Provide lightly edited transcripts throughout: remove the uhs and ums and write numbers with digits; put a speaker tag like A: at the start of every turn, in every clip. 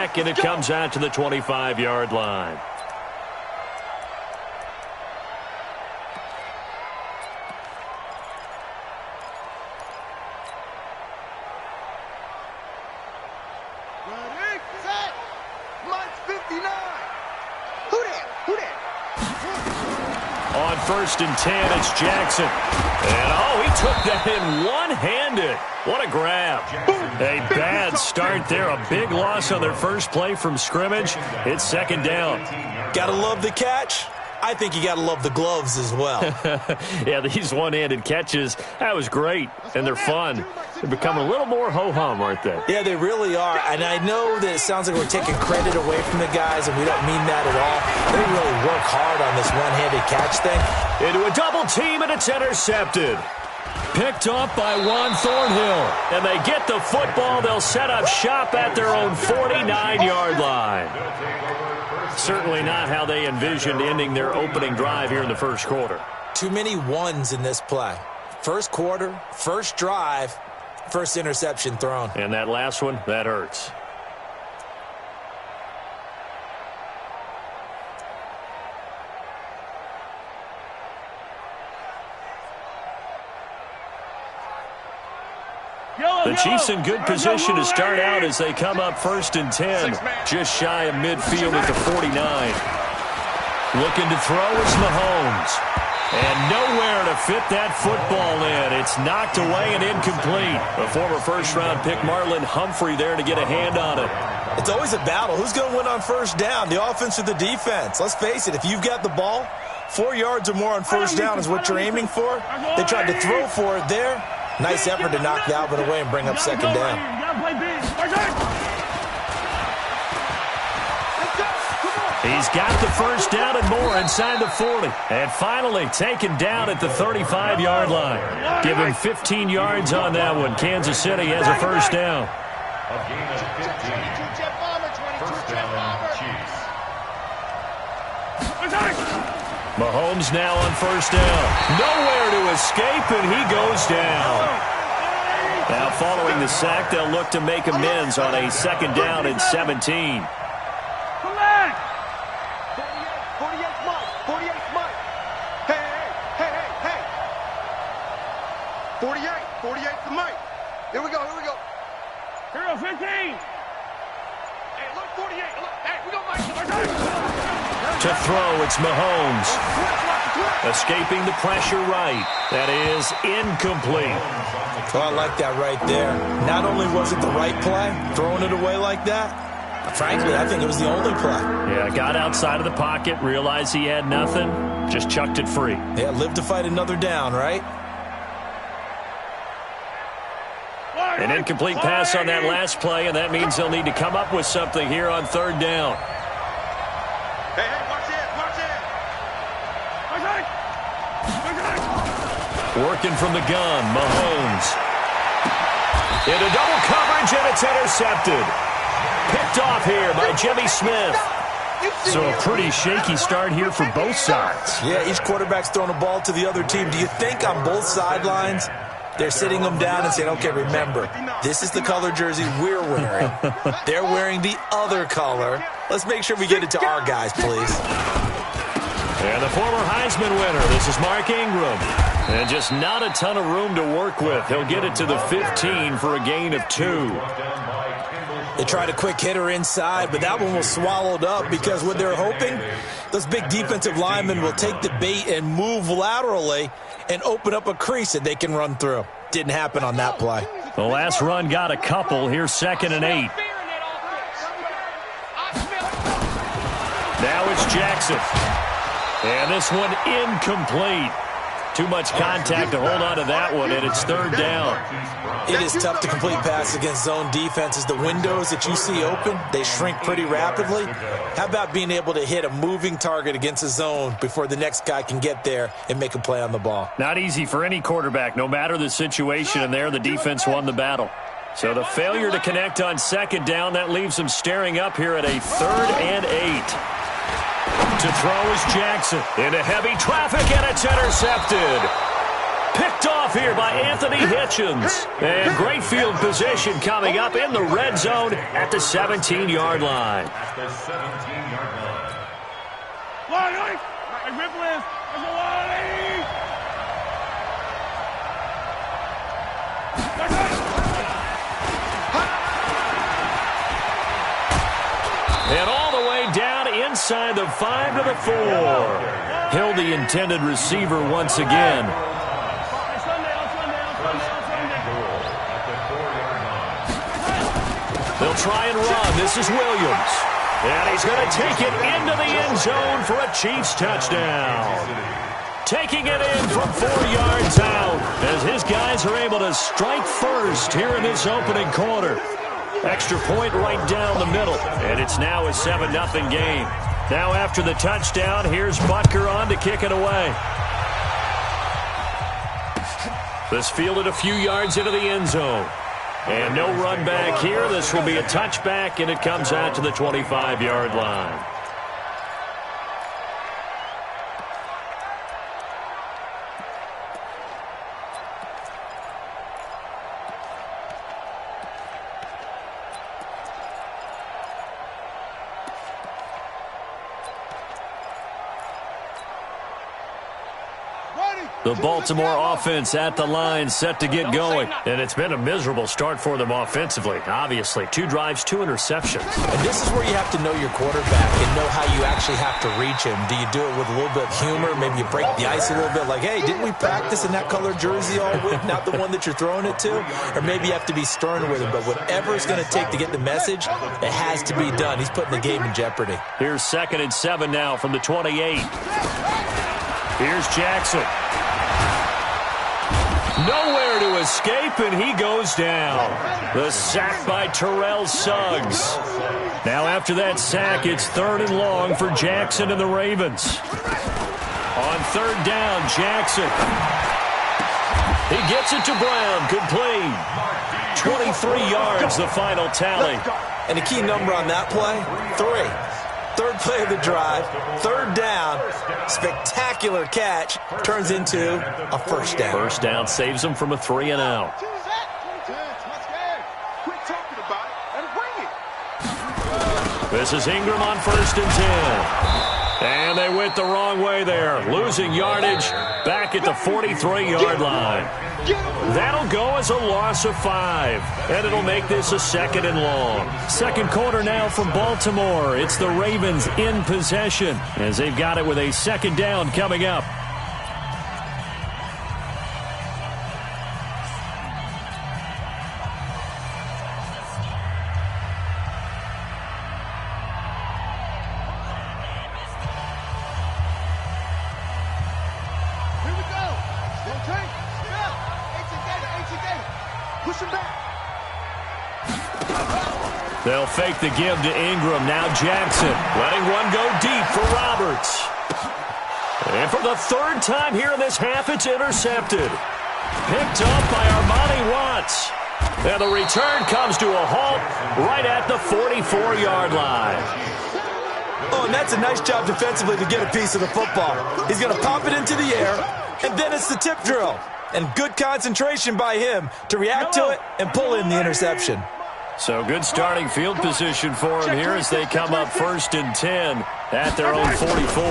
A: back, and it comes out to the 25-yard line.
B: Ready, set, Mike's 59. Who that?
A: On 1st and 10, it's Jackson. And, oh, he took that in one-handed. What a grab. A bad start there. A big loss on their first play from scrimmage. It's 2nd down.
C: Gotta love the catch. I think you gotta love the gloves as well.
A: Yeah, these one-handed catches, that was great. And they're fun. They're becoming a little more ho-hum, aren't they?
C: Yeah, they really are. And I know that it sounds like we're taking credit away from the guys, and we don't mean that at all. They really work hard on this one-handed catch thing.
A: Into a double team, and it's intercepted. Picked off by Juan Thornhill. And they get the football. They'll set up shop at their own 49-yard line. Certainly not how they envisioned ending their opening drive here in the first quarter.
C: Too many ones in this play. First quarter, first drive, first interception thrown.
A: And that last one, that hurts. The Chiefs in good position to start out as they come up 1st and 10, just shy of midfield at the 49. Looking to throw is Mahomes. And nowhere to fit that football in. It's knocked away and incomplete. A former first-round pick, Marlon Humphrey, there to get a hand on it.
C: It's always a battle. Who's going to win on 1st down, the offense or the defense? Let's face it, if you've got the ball, 4 yards or more on 1st down is what you're aiming for. They tried to throw for it there. Nice effort to knock Dalvin away and bring up 2nd down.
A: He's got the 1st down and more inside the 40. And finally taken down at the 35-yard line. Give him 15 yards on that one. Kansas City has a 1st down.
B: A gain of 15. 22-jet bomber, 22-jet bomber.
A: Mahomes now on 1st down. Nowhere to escape, and he goes down. Now following the sack, they'll look to make amends on a 2nd down and 17.
B: 48 Mike. 48 Mike. Hey. 48 to Mike. Here we go.
D: Hero 15.
B: Hey, look, 48. Look, hey, we got Mike.
A: To throw, it's Mahomes. Escaping the pressure right. That is incomplete.
C: Well, I like that right there. Not only was it the right play, throwing it away like that, frankly, I think it was the only play.
A: Yeah, got outside of the pocket, realized he had nothing, just chucked it free.
C: Yeah, live to fight another down, right?
A: An incomplete pass on that last play, and that means they'll need to come up with something here on 3rd down.
B: Hey, watch it.
A: Working from the gun, Mahomes. Into double coverage, and it's intercepted. Picked off here by Jimmy Smith. So a pretty shaky start here for both sides.
C: Yeah, each quarterback's throwing a ball to the other team. Do you think on both sidelines they're sitting them down and saying, okay, remember, this is the color jersey we're wearing. They're wearing the other color. Let's make sure we get it to our guys, please.
A: And the former Heisman winner, this is Mark Ingram. And just not a ton of room to work with. He'll get it to the 15 for a gain of 2.
C: They tried a quick hitter inside, but that one was swallowed up because what they're hoping, those big defensive linemen will take the bait and move laterally and open up a crease that they can run through. Didn't happen on that play.
A: The last run got a couple. Here's 2nd and 8. Now it's Jackson. And this one incomplete. Too much contact to hold on to that one, and it's 3rd down.
C: It is tough to complete passes against zone defenses. The windows that you see open, they shrink pretty rapidly. How about being able to hit a moving target against a zone before the next guy can get there and make a play on the ball?
A: Not easy for any quarterback, no matter the situation, and there the defense won the battle. So the failure to connect on 2nd down, that leaves them staring up here at a 3rd and 8. To throw is Jackson into heavy traffic, and it's intercepted. Picked picked off here by Anthony Hitchens. And great field position coming up in the red zone at the 17-yard line. And all the way down inside the 5 to the 4. Hill, the intended receiver once again. They'll try and run. This is Williams. And he's going to take it into the end zone for a Chiefs touchdown. Taking it in from 4 yards out as his guys are able to strike first here in this opening quarter. Extra point right down the middle, and it's now a 7-0 game. Now after the touchdown, here's Butker on to kick it away. This fielded a few yards into the end zone. And no run back here. This will be a touchback, and it comes out to the 25-yard line. The Baltimore offense at the line, set to get going. And it's been a miserable start for them offensively, obviously. 2 drives, 2 interceptions.
C: And this is where you have to know your quarterback and know how you actually have to reach him. Do you do it with a little bit of humor? Maybe you break the ice a little bit, like, hey, didn't we practice in that color jersey all week, not the one that you're throwing it to? Or maybe you have to be stern with him. But whatever it's going to take to get the message, it has to be done. He's putting the game in jeopardy.
A: Here's 2nd and 7 now from the 28. Here's Jackson. Nowhere to escape, and he goes down. The sack by Terrell Suggs. Now after that sack, it's 3rd and long for Jackson and the Ravens. On 3rd down, Jackson. He gets it to Brown, complete. 23 yards, the final tally.
C: And the key number on that play, 3. 3rd play of the drive, 3rd down, spectacular catch, turns into a 1st down.
A: 1st down saves him from a 3 and out. This is Ingram on 1st and 10. And they went the wrong way there, losing yardage back at the 43-yard line. That'll go as a loss of 5, and it'll make this a 2nd and long. 2nd quarter now from Baltimore. It's the Ravens in possession as they've got it with a 2nd down coming up. They'll fake the give to Ingram. Now Jackson letting one go deep for Roberts. And for the 3rd time here in this half, it's intercepted. Picked up by Armani Watts. And the return comes to a halt right at the 44-yard line.
C: Oh, and that's a nice job defensively to get a piece of the football. He's going to pop it into the air, and then it's the tip drill. And good concentration by him to react to it and pull in the interception.
A: So good starting field position for him here as they come up 1st and 10 at their own 44.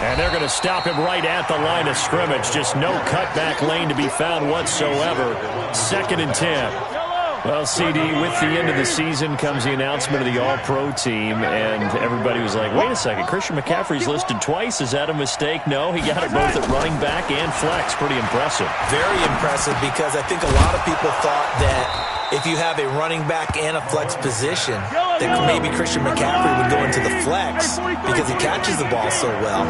A: And they're going to stop him right at the line of scrimmage. Just no cutback lane to be found whatsoever. 2nd and 10. Well, CD, with the end of the season comes the announcement of the All-Pro team, and everybody was like, wait a second, Christian McCaffrey's listed twice. Is that a mistake? No, he got it both at running back and flex. Pretty impressive.
C: Very impressive, because I think a lot of people thought that if you have a running back and a flex position, that maybe Christian McCaffrey would go into the flex because he catches the ball so well.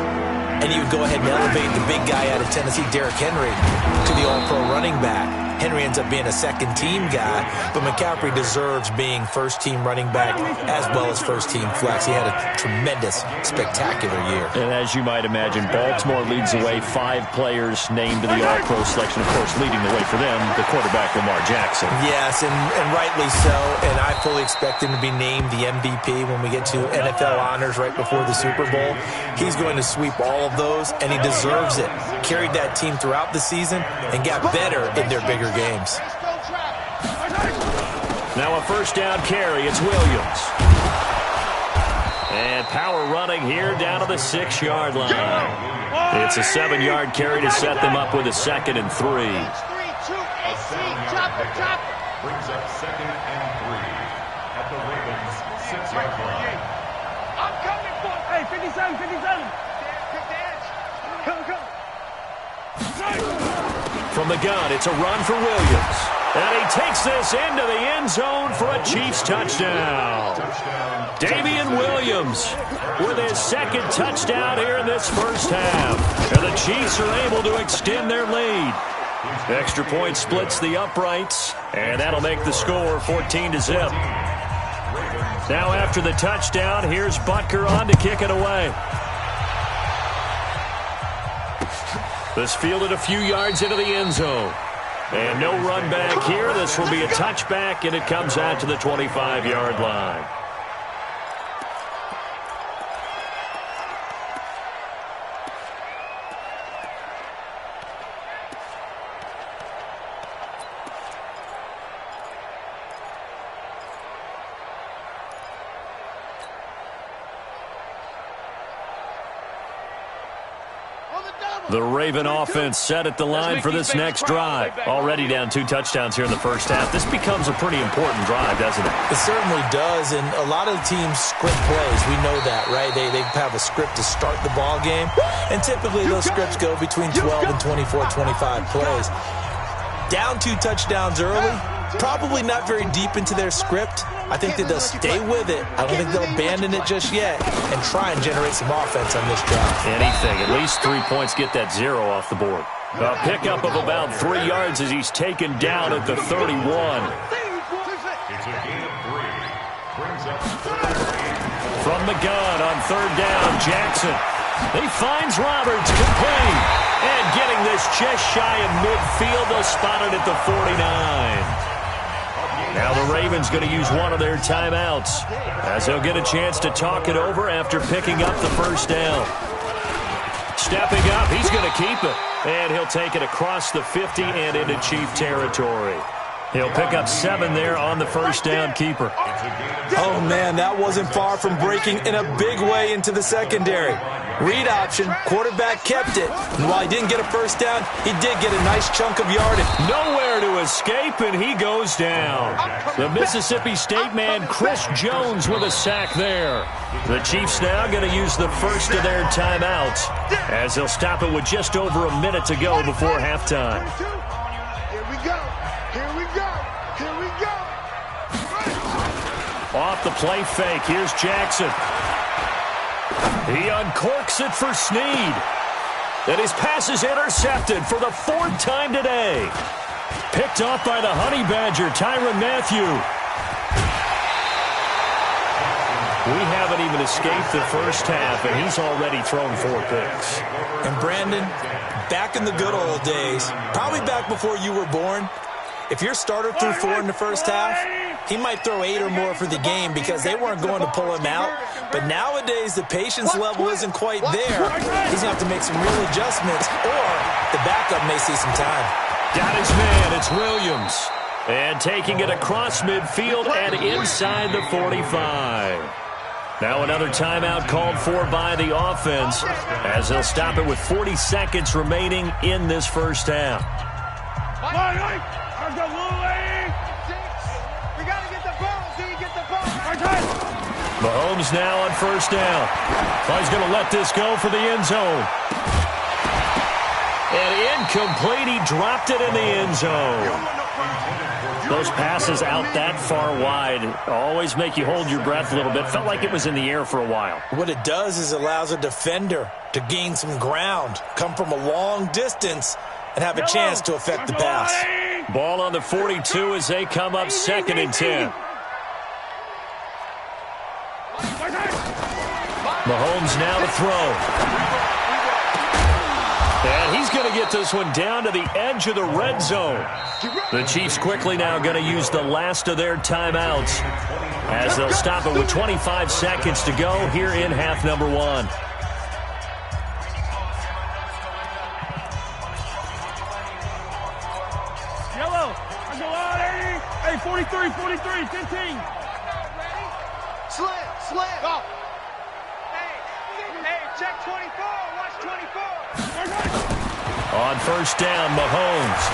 C: And you would go ahead and elevate the big guy out of Tennessee, Derrick Henry, to the All-Pro running back. Henry ends up being a second-team guy, but McCaffrey deserves being first-team running back as well as first-team flex. He had a tremendous, spectacular year.
A: And as you might imagine, Baltimore leads the way. 5 players named to the All-Pro selection. Of course, leading the way for them, the quarterback Lamar Jackson.
C: Yes, and rightly so. And I fully expect him to be named the MVP when we get to NFL honors right before the Super Bowl. He's going to sweep all of those, and he deserves it. Carried that team throughout the season and got better in their bigger games.
A: Now a first down carry. It's Williams. And power running here down to the 6-yard line. It's a 7-yard carry to set them up with a 2nd and 3.
E: Brings up 2nd and 3 at the Ravens 6-yard line.
B: I'm coming for it.
D: Hey, 57, 57.
B: Come.
A: From the gun, it's a run for Williams. And he takes this into the end zone for a Chiefs touchdown. Damian Williams with his 2nd touchdown here in this first half. And the Chiefs are able to extend their lead. Extra point splits the uprights, and that'll make the score 14-0. Now after the touchdown, here's Butker on to kick it away. This fielded a few yards into the end zone. And no run back here. This will be a touchback, and it comes out to the 25-yard line. The Raven offense set at the line for this next drive. Already down 2 touchdowns here in the first half. This becomes a pretty important drive, doesn't it?
C: It certainly does, and a lot of teams script plays. We know that, right? They have a script to start the ball game, and typically those scripts go between 12 and 24, 25 plays. Down 2 touchdowns early, probably not very deep into their script. I think that they'll stay with it. I don't think they'll abandon it just yet and try and generate some offense on this drive.
A: Anything. At least 3 points, get that 0 off the board. A pickup of about 3 yards as he's taken down at the 31.
E: It's a gain of 3. Brings up 3.
A: From the gun on 3rd down, Jackson. He finds Roberts, complete. And getting this just shy of midfield, they'll spot it at the 49. Now the Ravens going to use one of their timeouts as they'll get a chance to talk it over after picking up the first down. Stepping up, he's going to keep it. And he'll take it across the 50 and into Chief territory. He'll pick up 7 there on the first down keeper.
C: Oh, man, that wasn't far from breaking in a big way into the secondary. Read option, quarterback kept it. And while he didn't get a first down, he did get a nice chunk of yardage.
A: Nowhere to escape, and he goes down. The Mississippi State man, Chris Jones, with a sack there. The Chiefs now going to use the first of their timeouts as they'll stop it with just over a minute to go before halftime.
B: Here we go.
A: Off the play fake, here's Jackson. He uncorks it for Snead. And his pass is intercepted for the 4th time today. Picked off by the Honey Badger, Tyrann Mathieu. We haven't even escaped the first half, and he's already thrown 4 picks.
C: And Brandon, back in the good old days, probably back before you were born, if your starter threw 4 in the first half, he might throw 8 or more for the game because they weren't going to pull him out. But nowadays, the patience level isn't quite there. He's going to have to make some real adjustments, or the backup may see some time.
A: Got his man, it's Williams. And taking it across midfield and inside the 45. Now another timeout called for by the offense as they'll stop it with 40 seconds remaining in this first half.
B: We got to get the ball. Get the ball.
A: Mahomes now on first down. He's going to let this go for the end zone. And incomplete. He dropped it in the end zone. Those passes out that far wide always make you hold your breath a little bit. Felt like it was in the air for a while.
C: What it does is it allows a defender to gain some ground, come from a long distance, and have a chance to affect the pass.
A: Ball on the 42 as they come up 2nd and 10. Mahomes now to throw. And he's going to get this one down to the edge of the red zone. The Chiefs quickly now going to use the last of their timeouts as they'll stop it with 25 seconds to go here in half number 1.
D: Yellow. I go out, Eddie. Hey, 43, 15.
B: Slim. Go. Hey, check 24. Watch 24.
A: On first down, Mahomes.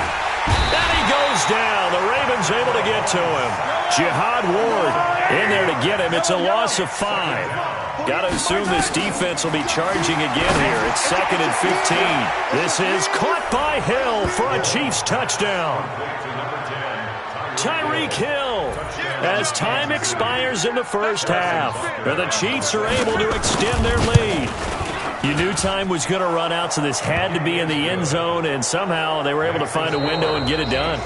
A: And he goes down. The Ravens able to get to him. Jihad Ward in there to get him. It's a loss of 5. Got to assume this defense will be charging again here. It's 2nd and 15. This is caught by Hill for a Chiefs touchdown. Tyreek Hill as time expires in the first half. The Chiefs are able to extend their lead. You knew time was going to run out, so this had to be in the end zone, and somehow they were able to find a window and get it done.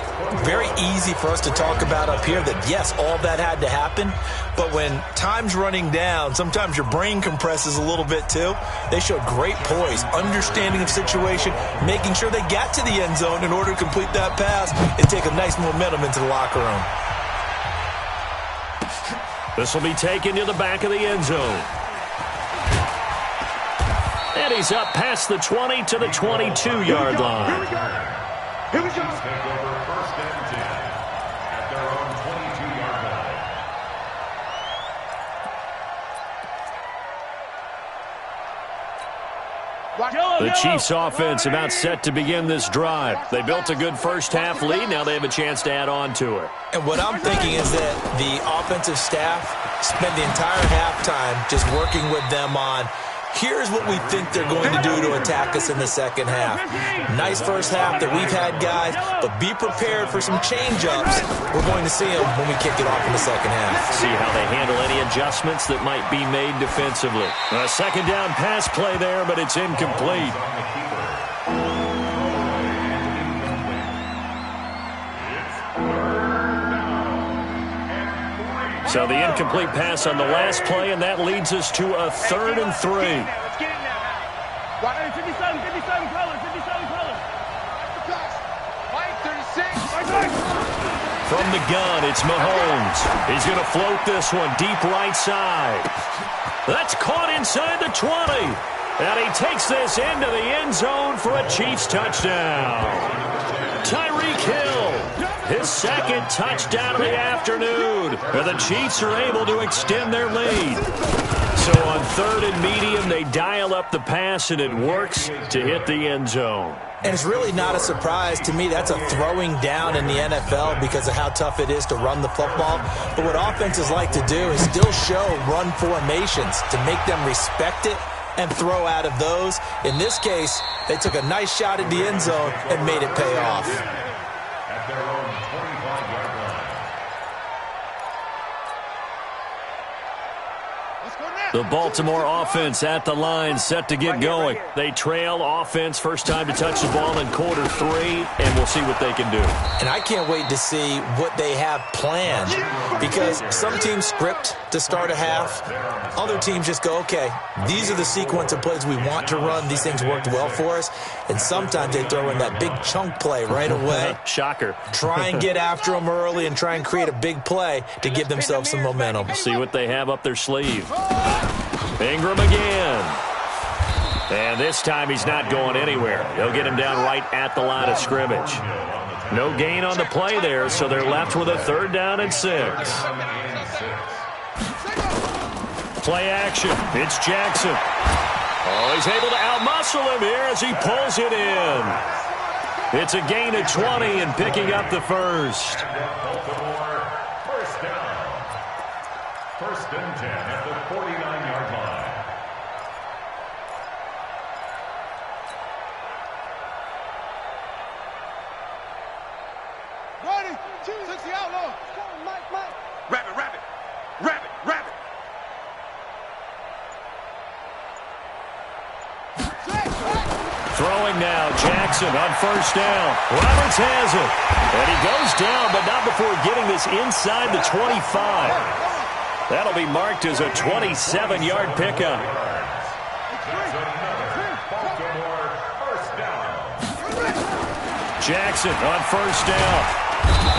C: Very easy for us to talk about up here that, yes, all that had to happen, but when time's running down, sometimes your brain compresses a little bit too. They showed great poise, understanding of situation, making sure they got to the end zone in order to complete that pass and take a nice momentum into the locker room.
A: This will be taken to the back of the end zone. And he's up past the 20 to the 22-yard line.
B: Here we go.
E: Take over 1st and 10 at their own 22-yard line.
A: The Chiefs offense about set to begin this drive. They built a good first half lead. Now they have a chance to add on to it.
C: And what I'm thinking is that the offensive staff spent the entire halftime just working with them on, here's what we think they're going to do to attack us in the second half. Nice first half that we've had, guys, but be prepared for some change-ups. We're going to see them when we kick it off in the second half.
A: See how they handle any adjustments that might be made defensively. A second down pass play there, but it's incomplete. So the incomplete pass on the last play, and that leads us to a 3rd and 3.
D: Hey, 57 color.
B: Mike, 36.
A: From the gun, it's Mahomes. He's going to float this one deep right side. That's caught inside the 20. And he takes this into the end zone for a Chiefs touchdown. Tyreek Hill, his 2nd touchdown of the afternoon. And the Chiefs are able to extend their lead. So on 3rd and medium, they dial up the pass, and it works to hit the end zone.
C: And it's really not a surprise to me. That's a throwing down in the NFL because of how tough it is to run the football. But what offenses like to do is still show run formations to make them respect it and throw out of those. In this case, they took a nice shot at the end zone and made it pay off.
E: At their own 25-yard line.
A: The Baltimore offense at the line, set to get going. They trail offense, first time to touch the ball in quarter 3, and we'll see what they can do.
C: And I can't wait to see what they have planned, because some teams script to start a half. Other teams just go, okay, these are the sequence of plays we want to run. These things worked well for us. And sometimes they throw in that big chunk play right away.
A: Shocker.
C: Try and get after them early and try and create a big play to give themselves some momentum.
A: See what they have up their sleeve. Ingram again. And this time he's not going anywhere. They'll get him down right at the line of scrimmage. No gain on the play there, so they're left with a 3rd down and 6. Play action. It's Jackson. Oh, he's able to outmuscle him here as he pulls it in. It's a gain of 20 and picking up the first.
E: Baltimore, first down. 1st and 10 at the 49-yard line.
B: Ready, 6 the outlaw. Mike. Rabbit.
A: Throwing now, Jackson. Jackson on first down. Roberts has it. And he goes down, but not before getting this inside the 25. That'll be marked as a 27-yard pickup. Jackson on first down.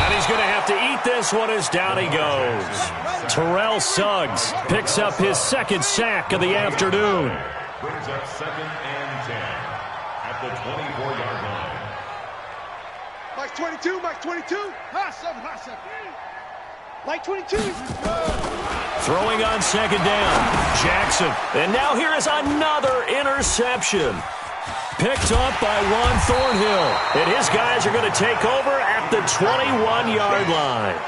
A: And he's going to have to eat this one as down he goes. Terrell Suggs picks up his second sack of the afternoon.
E: Brings up 2nd and 10 at the 24-yard line.
B: Mike 22, Mike 22. High 7, high 7. Mike 22.
A: Throwing on second down. Jackson. And now here is another interception. Picked up by Juan Thornhill. And his guys are going to take over at the 21-yard line.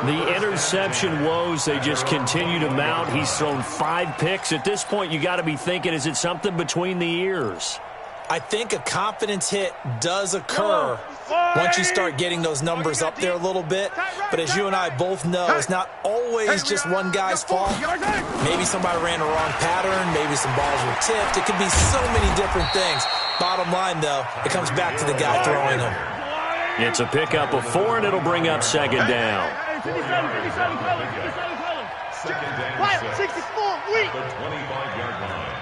A: The interception woes, they just continue to mount. He's thrown 5 picks. At this point, you got to be thinking, is it something between the ears?
C: I think a confidence hit does occur once you start getting those numbers up there a little bit. But as you and I both know, it's not always just one guy's fault. Maybe somebody ran the wrong pattern. Maybe some balls were tipped. It could be so many different things. Bottom line, though, it comes back to the guy throwing them.
A: It's a pickup of 4, and it'll bring up second down.
B: 57, color. 64, wait.
E: The 25-yard line.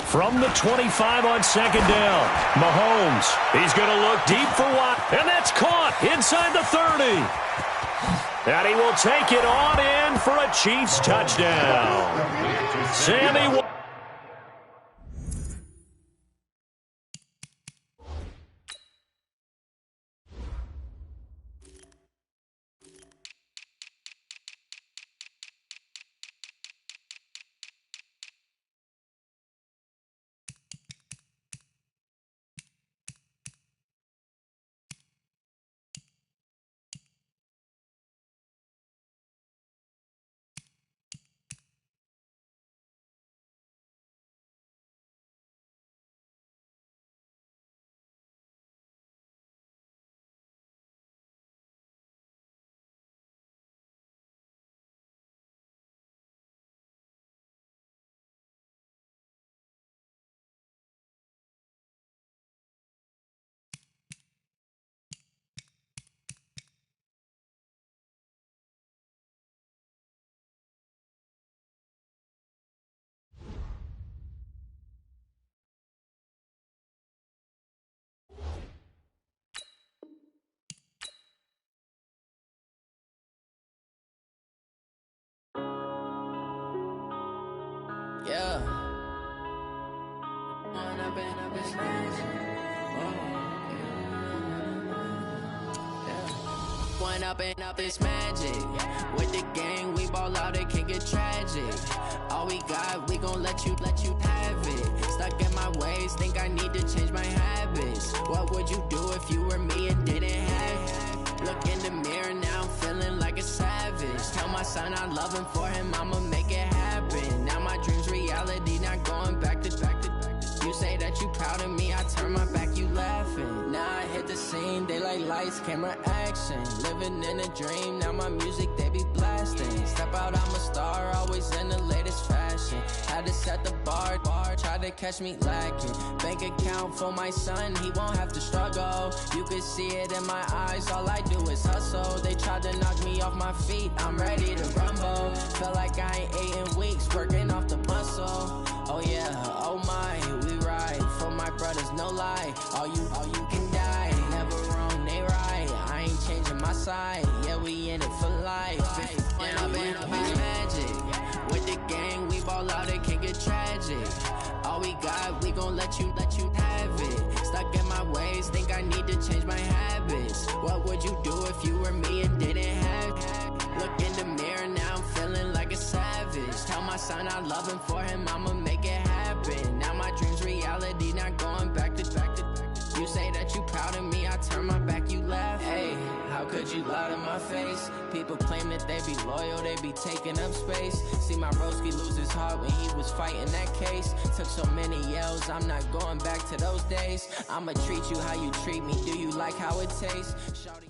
A: From the 25 on second down, Mahomes. He's going to look deep for Watt, and that's caught inside the 30. And he will take it on in for a Chiefs touchdown. Sammy Watt.
F: Yeah. One up and up is magic. With the gang, we ball out, it can get tragic. All we got, we gon' let you have it. Stuck in my ways, think I need to change my habits. What would you do if you were me and didn't have it? Look in the mirror, now I'm feeling like a savage. Tell my son I love him, for him I'ma make it happen. Now my dream's reality, not going back to. You say that you proud of me, I turn my back, you laughing. Now I hit the scene, daylight lights, camera action. Living in a dream, now my music, they be blasting. Step out, I'm a star, always in the latest fashion. Had to set the bar, try to catch me lacking. Bank account for my son, he won't have to struggle. You can see it in my eyes, all I do is hustle. They tried to knock me off my feet, I'm ready to rumble. Felt like I ain't ate in weeks, working off the muscle. Oh yeah, oh my, we ride for my brothers, no lie. All you can die, never wrong, they right. I ain't changing my side, yeah, we in it for life. And I've been magic. With the gang, we ball out, it can get tragic. All we got, we gon' let you have it. Stuck in my ways, think I need to change my habits. What would you do if you were me and didn't have it? Look in the mirror, now I'm feeling like a savage. Tell my son I love him, for him I'ma make it happen. Now my dream's reality, not going back to. You say that you proud of me, I turn my back, you laugh. Hey, how could you lie to my face? People claim that they be loyal, they be taking up space. See my broski lose his heart when he was fighting that case. Took so many yells, I'm not going back to those days. I'ma treat you how you treat me, do you like how it tastes? Shawty.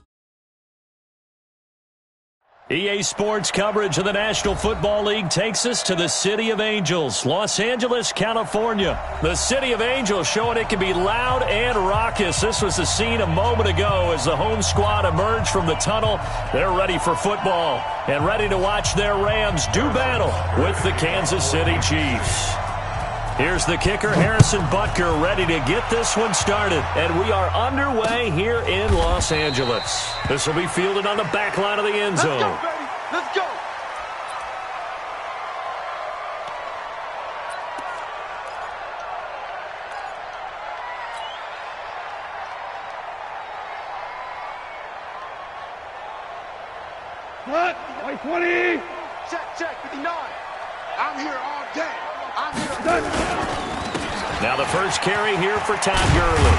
A: EA Sports coverage of the National Football League takes us to the City of Angels, Los Angeles, California. The City of Angels showing it can be loud and raucous. This was the scene a moment ago as the home squad emerged from the tunnel. They're ready for football and ready to watch their Rams do battle with the Kansas City Chiefs. Here's the kicker, Harrison Butker, ready to get this one started. And we are underway here in Los Angeles. This will be fielded on the back line of the end zone.
B: Let's go, baby. Let's go.
D: What? Like 20.
B: Check, 59. I'm here all day. I'm here.
A: Now the first carry here for Todd Gurley.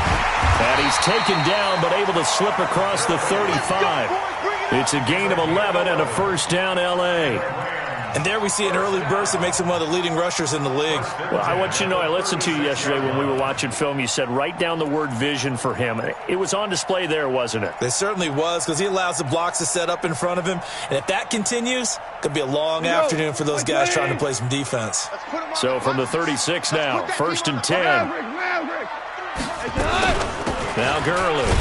A: And he's taken down but able to slip across the 35. It's a gain of 11 and a first down L.A.
C: And there we see an early burst that makes him one of the leading rushers in the league.
A: Well, I want you to know, I listened to you yesterday when we were watching film. You said write down the word vision for him. It was on display there, wasn't it?
C: It certainly was, because he allows the blocks to set up in front of him. And if that continues, it could be a long afternoon for those guys trying to play some defense.
A: So from the 36 now, first and 10. Now Gurley.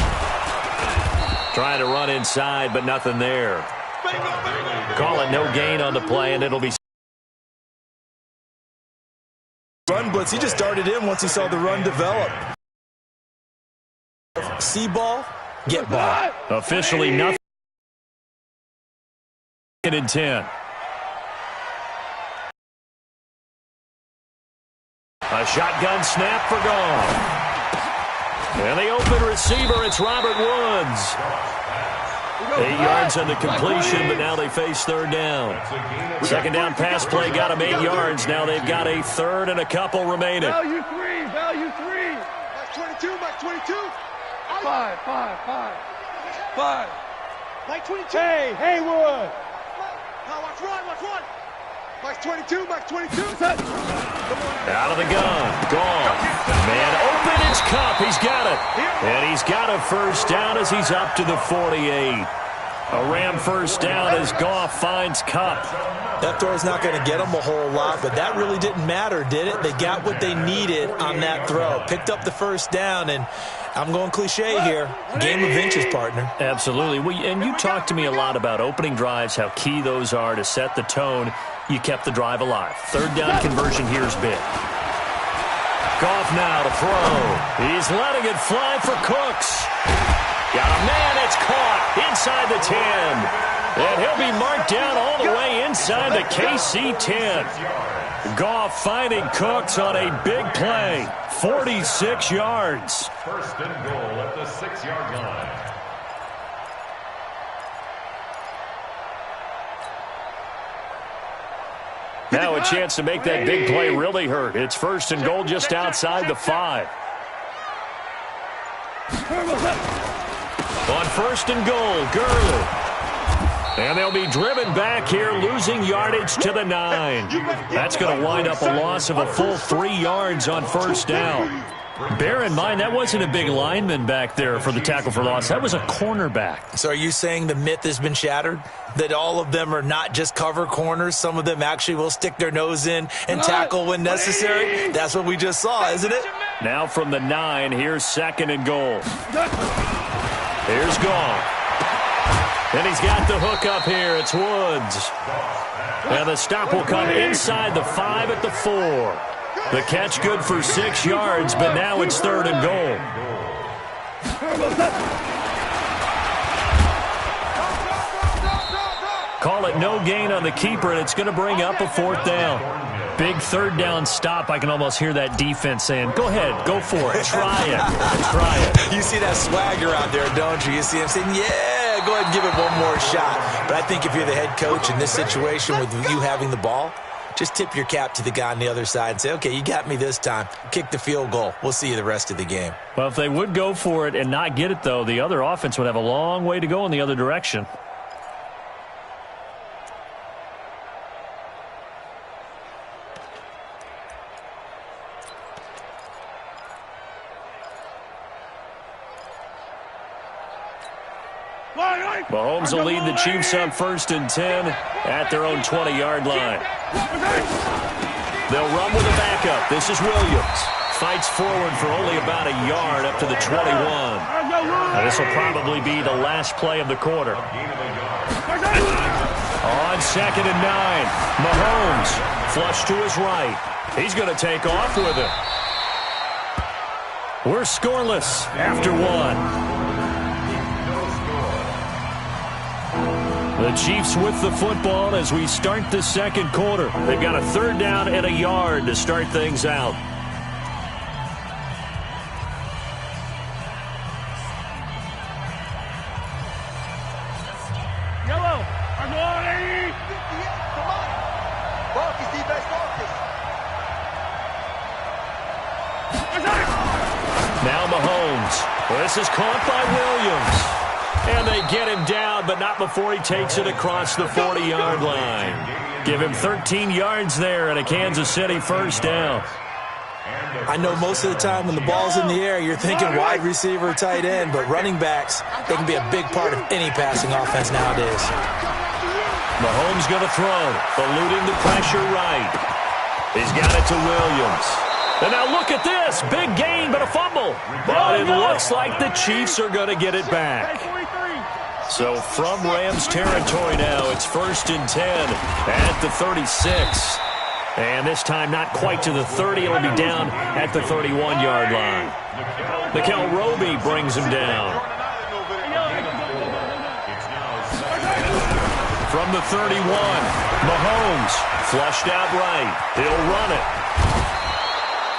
A: Trying to run inside, but nothing there. Call it no gain on the play, and it'll be
C: Run blitz. He just darted in once he saw the run develop. See ball, get ball.
A: Officially nothing. And 10. A shotgun snap for gone. And the open receiver, it's Robert Woods. 8 yards on the completion, but now they face third down. Second down pass play got them 8 yards. Now they've got a third and a couple remaining.
D: Value three.
B: Max 22, Max 22.
D: Five.
B: Max 22.
D: Hey, Haywood.
B: Now watch run. Max 22, Max 22.
A: Out of the gun. Gone. Man open, it's Cup. He's got it. And he's got a first down as he's up to the 48. A Ram first down as Goff finds Cup.
C: That throw is not going to get them a whole lot, but that really didn't matter, did it? They got what they needed on that throw. Picked up the first down, and I'm going cliche here. Game of inches, partner.
A: Absolutely. And you talked to me a lot about opening drives, how key those are to set the tone. You kept the drive alive. Third down conversion here is big. Goff now to throw. He's letting it fly for Cooks. Got a man, it's caught inside the 10. And he'll be marked down all the way inside the KC 10. Goff finding Cooks on a big play. 46 yards.
E: First and goal at the 6-yard line.
A: Now a chance to make that big play really hurt. It's first and goal just outside the 5. On first and goal, Gurley. And they'll be driven back here, losing yardage to the 9. That's going to wind up a loss of a full 3 yards on first down. Bear in mind, that wasn't a big lineman back there for the tackle for loss. That was a cornerback.
C: So are you saying the myth has been shattered? That all of them are not just cover corners? Some of them actually will stick their nose in and tackle when necessary? That's what we just saw, isn't it?
A: Now from the 9, here's second and goal. Here's Goff. And he's got the hook up here. It's Woods. And the stop will come inside the 5 at the 4. The catch good for 6 yards, but now it's third and goal. Call it no gain on the keeper, and it's going to bring up a fourth down. Big third down stop. I can almost hear that defense saying, go ahead, go for it, try it.
C: You see that swagger out there, don't you? You see him saying, yeah, go ahead and give it one more shot. But I think if you're the head coach in this situation with you having the ball, just tip your cap to the guy on the other side and say, okay, you got me this time. Kick the field goal. We'll see you the rest of the game.
A: Well, if they would go for it and not get it, though, the other offense would have a long way to go in the other direction.
D: Line.
A: Mahomes will lead the Chiefs up 1st and 10 at their own 20-yard line. They'll run with a backup. This is Williams. Fights forward for only about a yard up to the 21. Now, this will probably be the last play of the quarter. On 2nd and 9, Mahomes flush to his right. He's going to take off with it. We're scoreless after 1. The Chiefs with the football as we start the 2nd quarter. They've got a 3rd down and a yard to start things out.
D: Yellow. I'm going, 80.
B: Come on. Broadcast, defense, Broadcast.
A: Now Mahomes. This is caught by Williams. And they get him down, but not before he takes it across the 40-yard line. Give him 13 yards there and a Kansas City 1st down.
C: I know most of the time when the ball's in the air, you're thinking wide receiver, tight end, but running backs, they can be a big part of any passing offense nowadays.
A: Mahomes going to throw, eluding the pressure right. He's got it to Williams. And now look at this. Big gain, but a fumble. But it looks like the Chiefs are going to get it back. So from Rams territory now, it's 1st and 10 at the 36. And this time not quite to the 30. It'll be down at the 31-yard line. Mikel Roby brings him down. From the 31, Mahomes flushed out right. He'll run it.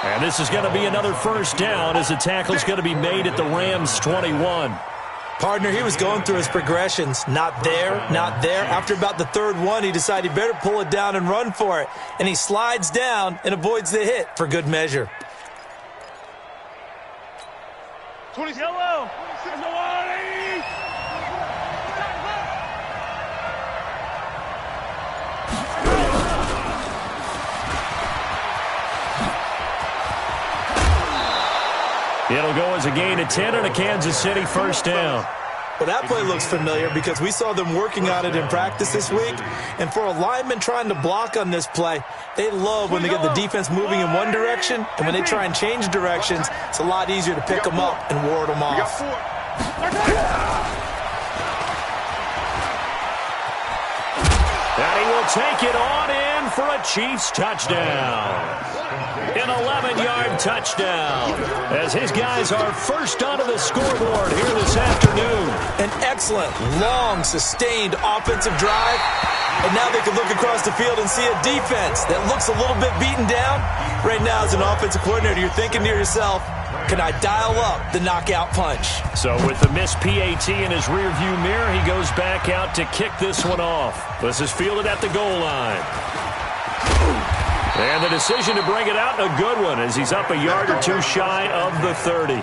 A: And this is going to be another 1st down as the tackle's going to be made at the Rams' 21.
C: Partner, he was going through his progressions. Not there, not there. After about the 3rd one, he decided he better pull it down and run for it. And he slides down and avoids the hit for good measure.
D: 20 yellow. I'm going, 80.
A: It'll go as a gain of 10 and a Kansas City 1st down.
C: Well, that play looks familiar because we saw them working on it in practice this week. And for a lineman trying to block on this play, they love when they get the defense moving in one direction. And when they try and change directions, it's a lot easier to pick them up and ward them off.
A: And he will take it on in for a Chiefs touchdown. An 11-yard touchdown as his guys are first onto the scoreboard here this afternoon.
C: An excellent, long, sustained offensive drive. And now they can look across the field and see a defense that looks a little bit beaten down. Right now, as an offensive coordinator, you're thinking to yourself, can I dial up the knockout punch?
A: So with the missed PAT in his rearview mirror, he goes back out to kick this one off. This is fielded at the goal line. And the decision to bring it out, a good one, as he's up a yard or two shy of the 30.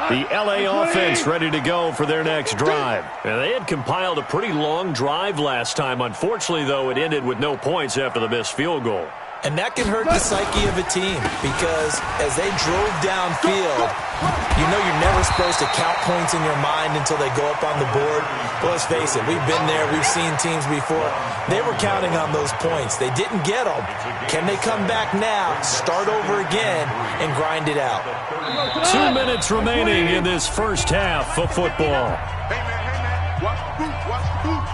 A: The LA offense ready to go for their next drive. And they had compiled a pretty long drive last time. Unfortunately, though, it ended with no points after the missed field goal.
C: And that can hurt the psyche of a team because as they drove downfield, you know you're never supposed to count points in your mind until they go up on the board. But let's face it, we've been there. We've seen teams before. They were counting on those points. They didn't get them. Can they come back now, start over again, and grind it out?
A: 2 minutes remaining in this first half of football.
B: Hey, man. Watch the boot. Watch the boot.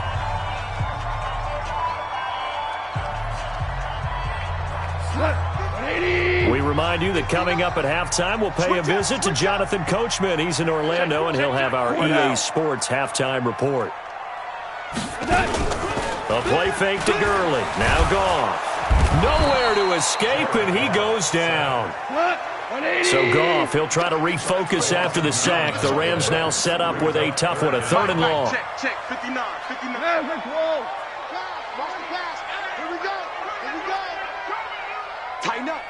A: We remind you that coming up at halftime, we'll pay a visit to Jonathan Coachman. He's in Orlando, and he'll have our EA Sports halftime report. A play fake to Gurley. Now Goff. Nowhere to escape, and he goes down. So Goff, he'll try to refocus after the sack. The Rams now set up with a tough one, a 3rd and long.
B: Check. 59.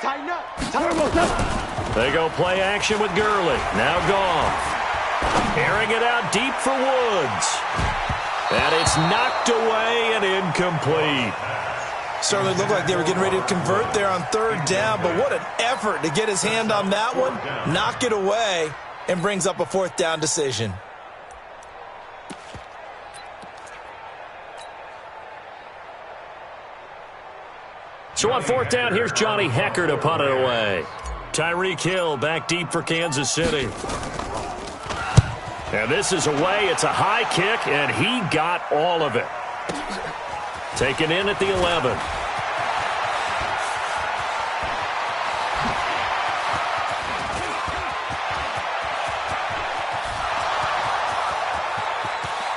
B: Tighten up.
A: They go play action with Gurley. Now Goff. Airing it out deep for Woods. And it's knocked away and incomplete.
C: Certainly looked like they were getting ready to convert there on 3rd down, but what an effort to get his hand on that one, knock it away, and brings up a 4th down decision.
A: So on 4th down, here's Johnny Hekker to punt it away. Tyreek Hill back deep for Kansas City. And this is away. It's a high kick, and he got all of it. Taken in at the 11.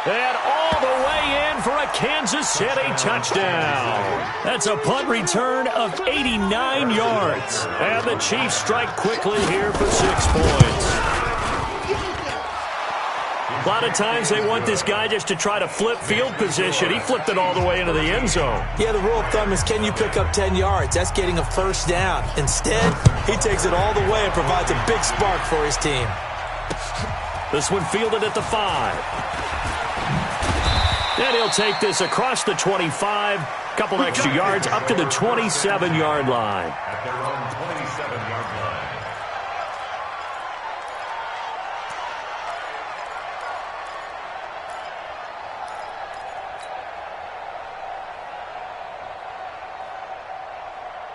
A: And all the way in for a Kansas City touchdown. That's a punt return of 89 yards. And the Chiefs strike quickly here for 6 points. A lot of times they want this guy just to try to flip field position. He flipped it all the way into the end zone.
C: Yeah, the rule of thumb is, can you pick up 10 yards? That's getting a 1st down. Instead, he takes it all the way and provides a big spark for his team.
A: This one fielded at the 5. And he'll take this across the 25, couple extra yards up to the 27-yard line.
E: At their own 27-yard line.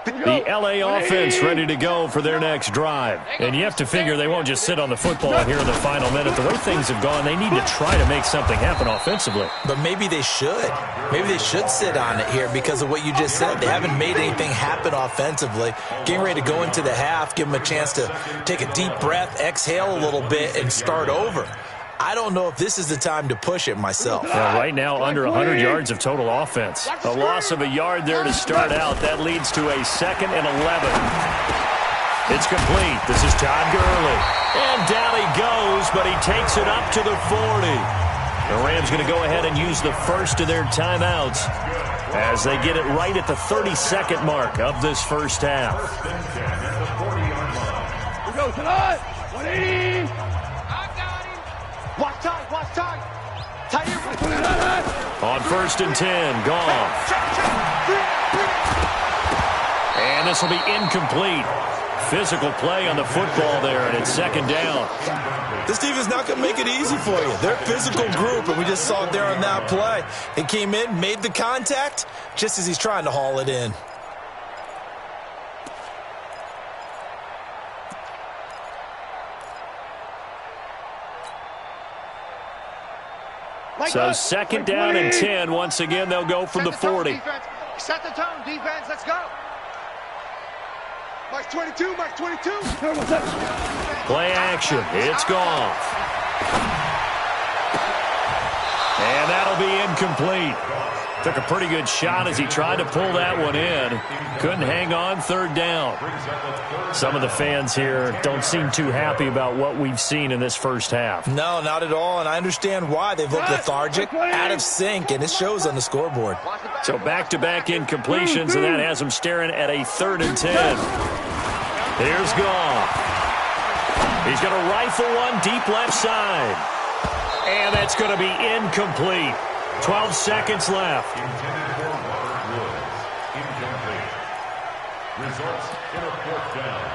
A: The LA offense ready to go for their next drive. And you have to figure they won't just sit on the football here in the final minute. The way things have gone, they need to try to make something happen offensively.
C: But maybe they should. Maybe they should sit on it here because of what you just said. They haven't made anything happen offensively. Getting ready to go into the half, give them a chance to take a deep breath, exhale a little bit, and start over. I don't know if this is the time to push it myself.
A: Well, right now, under 100 yards of total offense. A loss of a yard there to start out. That leads to a 2nd and 11. It's complete. This is Todd Gurley. And down he goes, but he takes it up to the 40. The Rams going to go ahead and use the first of their timeouts as they get it right at the 32nd mark of this first half.
B: We go tonight. 180. Watch time.
A: On 1st and 10, gone. And this will be incomplete. Physical play on the football there, and it's 2nd down.
C: This defense is not going to make it easy for you. They're a physical group, and we just saw it there on that play. He came in, made the contact, just as he's trying to haul it in.
A: So 2nd down and 10. Once again, they'll go from the 40.
B: Set the tone, defense. Let's go. Mike 22, Mike 22.
A: Play action. It's gone. And that'll be incomplete. Took a pretty good shot as he tried to pull that one in. Couldn't hang on. 3rd down. Some of the fans here don't seem too happy about what we've seen in this first half.
C: No, not at all, and I understand why. They've looked lethargic, out of sync, and it shows on the scoreboard.
A: So back-to-back incompletions, and that has them staring at a 3rd and 10. Here's Goff. He's going to rifle one deep left side. And that's going to be incomplete. 12 seconds left.
E: Intended for Robert Woods. Incomplete. Results in a 4th down.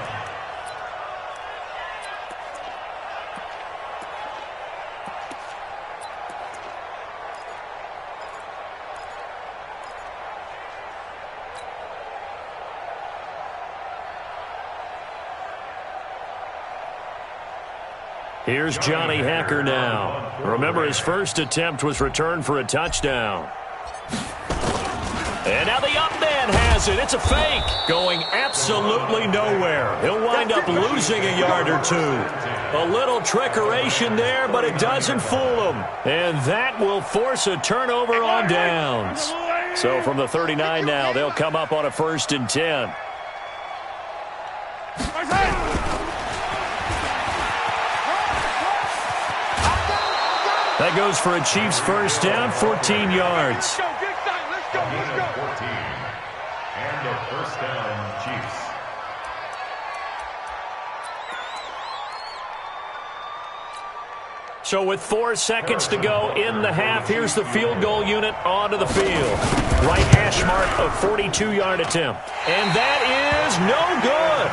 A: Here's Johnny Hekker now. Remember, his first attempt was returned for a touchdown. And now the up man has it. It's a fake. Going absolutely nowhere. He'll wind up losing a yard or 2. A little trickeration there, but it doesn't fool him. And that will force a turnover on downs. So from the 39 now, they'll come up on a 1st and 10. That goes for a Chiefs 1st down, 14 yards.
B: Let's go.
E: 14. And a 1st down, Chiefs.
A: So with 4 seconds to go in the half, here's the field goal unit onto the field. Right hash mark of 42-yard attempt. And that is no good.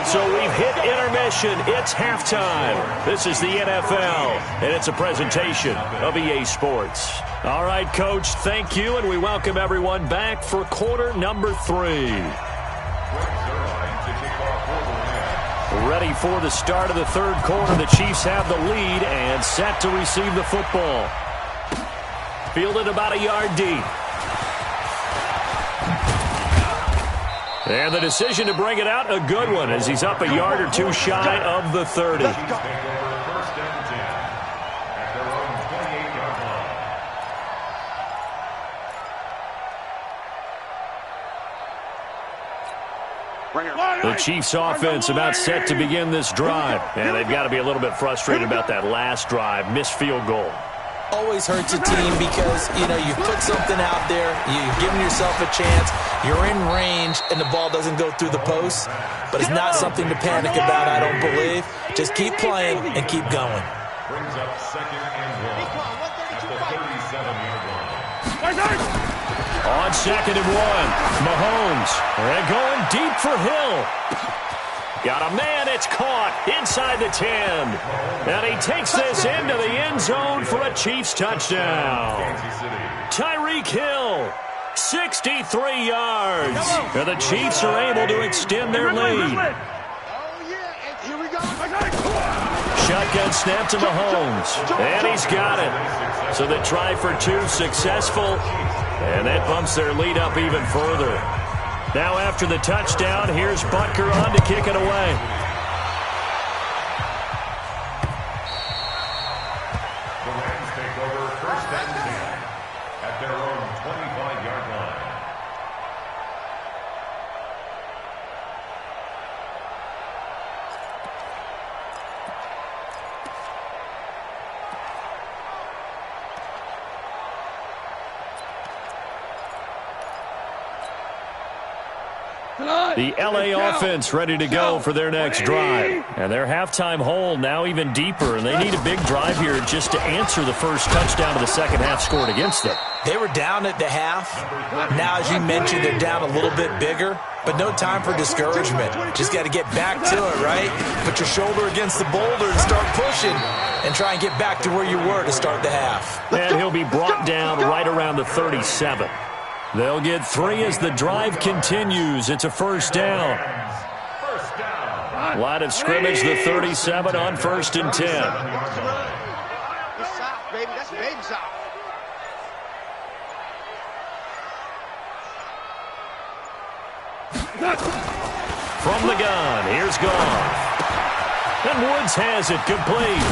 A: So we've hit intermission. It's halftime. This is the NFL, and it's a presentation of EA Sports. All right, Coach, thank you, and we welcome everyone back for quarter number 3. Ready for the start of the third quarter. The Chiefs have the lead and set to receive the football. Fielded about a yard deep. And the decision to bring it out, a good one, as he's up a yard or two shy of the 30. The Chiefs offense about set to begin this drive. And they've got to be a little bit frustrated about that last drive. Missed field goal.
C: Always hurts a team because, you put something out there, you're giving yourself a chance, you're in range, and the ball doesn't go through the post. But it's not something to panic about, I don't believe. Just keep playing and keep going.
E: Brings up 2nd and 1 at the 37-yard line.
A: On 2nd and 1, Mahomes. And going deep for Hill. Got a man, it's caught inside the 10. And he takes this into the end zone for a Chiefs touchdown. Tyreek Hill, 63 yards. And the Chiefs are able to extend their lead. Shotgun snap to Mahomes. And he's got it. So the try for 2 successful. And that bumps their lead up even further. Now after the touchdown, here's Butker on to kick it away.
E: The Rams take over 1st and 10 at their own 25-yard line.
A: The L.A. offense ready to go for their next drive. And their halftime hole now even deeper, and they need a big drive here just to answer the first touchdown of the second half scored against them.
C: They were down at the half. Now, as you mentioned, they're down a little bit bigger, but no time for discouragement. Just got to get back to it, right? Put your shoulder against the boulder and start pushing and try and get back to where you were to start the half.
A: And he'll be brought down right around the 37. They'll get 3 as the drive continues. It's a first down. Line of scrimmage, the 37 on 1st and 10.
B: That's south, baby. That's baby south.
A: From the gun, here's Goff. And Woods has it complete.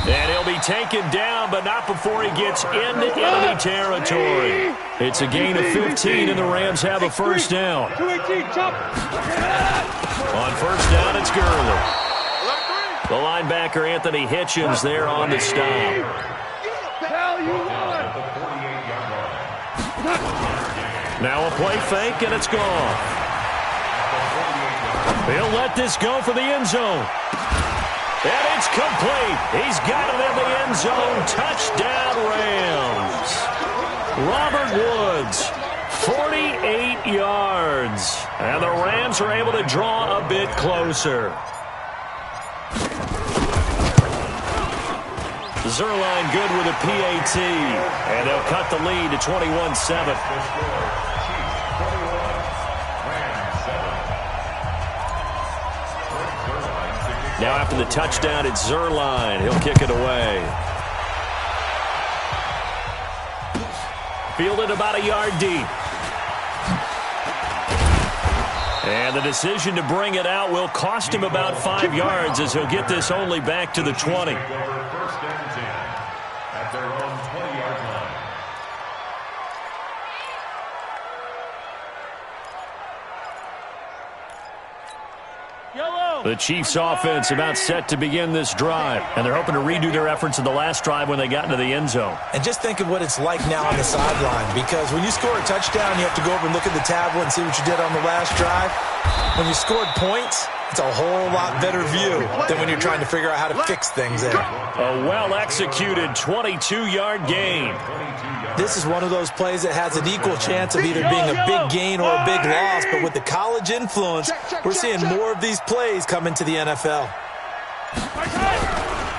A: And he'll be taken down, but not before he gets into enemy territory. It's a gain of 15, and the Rams have a first down. On 1st down, it's Gurley. The linebacker, Anthony Hitchens, there on the stop. Now a play fake, and it's gone. He'll let this go for the end zone. And it's complete. He's got it in the end zone. Touchdown, Rams. Robert Woods, 48 yards. And the Rams are able to draw a bit closer. Zerline good with a PAT. And they'll cut the lead to 21-7. Now after the touchdown, it's Zerline. He'll kick it away. Fielded about a yard deep. And the decision to bring it out will cost him about 5 yards as he'll get this only back to the 20.
E: 1st and 10 at their own 20-yard line.
A: The Chiefs offense about set to begin this drive, and they're hoping to redo their efforts in the last drive when they got into the end zone.
C: And just think of what it's like now on the sideline, because when you score a touchdown, you have to go over and look at the tablet and see what you did on the last drive. When you scored points, It's a whole lot better view than when you're trying to figure out how to fix things there.
A: A well-executed 22-yard gain.
C: This is one of those plays that has an equal chance of either being a big gain or a big loss, but with the college influence, we're seeing more of these plays come into the NFL.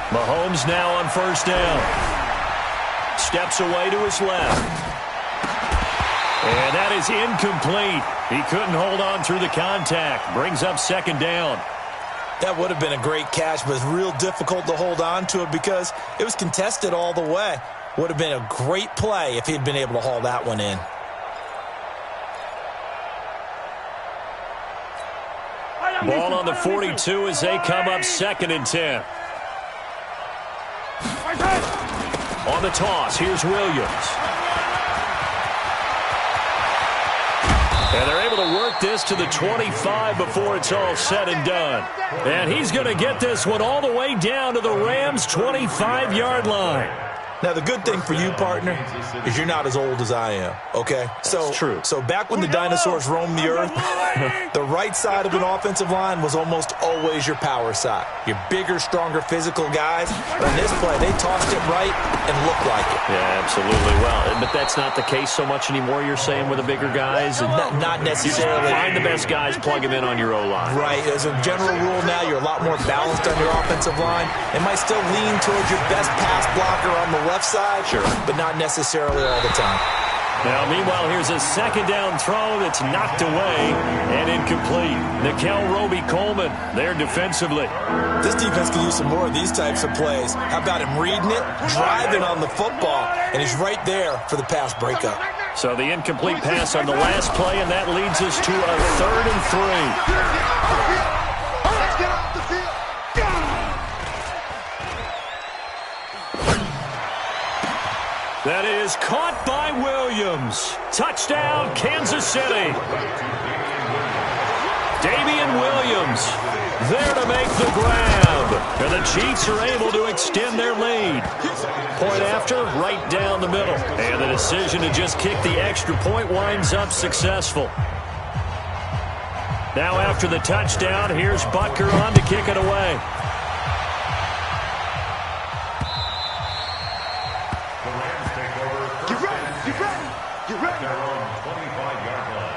A: Mahomes now on first down. Steps away to his left. And that is incomplete. He couldn't hold on through the contact. Brings up second down.
C: That would have been a great catch, but it's real difficult to hold on to it because it was contested all the way. Would have been a great play if he'd been able to haul that one in.
A: Ball on the 42 as they come up 2nd and 10. On the toss, here's Williams. And they're able to work this to the 25 before it's all said and done. And he's going to get this one all the way down to the Rams' 25-yard line.
C: Now, the good thing for you, partner, is you're not as old as I am, okay?
A: That's true.
C: So back when the dinosaurs roamed the earth, the right side of an offensive line was almost always your power side. Your bigger, stronger, physical guys. But in this play, they tossed it right and looked like it.
A: Yeah, absolutely. Well, but that's not the case so much anymore, you're saying, with the bigger guys? And
C: not necessarily.
A: Find the best guys, plug them in on your O-line.
C: Right. As a general rule now, you're a lot more balanced on your offensive line. It might still lean towards your best pass blocker on the left side,
A: sure,
C: but not necessarily all the time.
A: Now, meanwhile, here's a second down throw that's knocked away and incomplete. Nikel Roby-Coleman there defensively.
C: This defense can use some more of these types of plays. How about him reading it, driving on the football, and he's right there for the pass breakup.
A: So the incomplete pass on the last play, and that leads us to a 3rd and 3.
B: Let's get off the field.
A: That is caught by Williams. Touchdown, Kansas City. Damian Williams there to make the grab. And the Chiefs are able to extend their lead. Point after, right down the middle. And the decision to just kick the extra point winds up successful. Now after the touchdown, here's Butker on to kick it away.
E: Their own 25-yard line.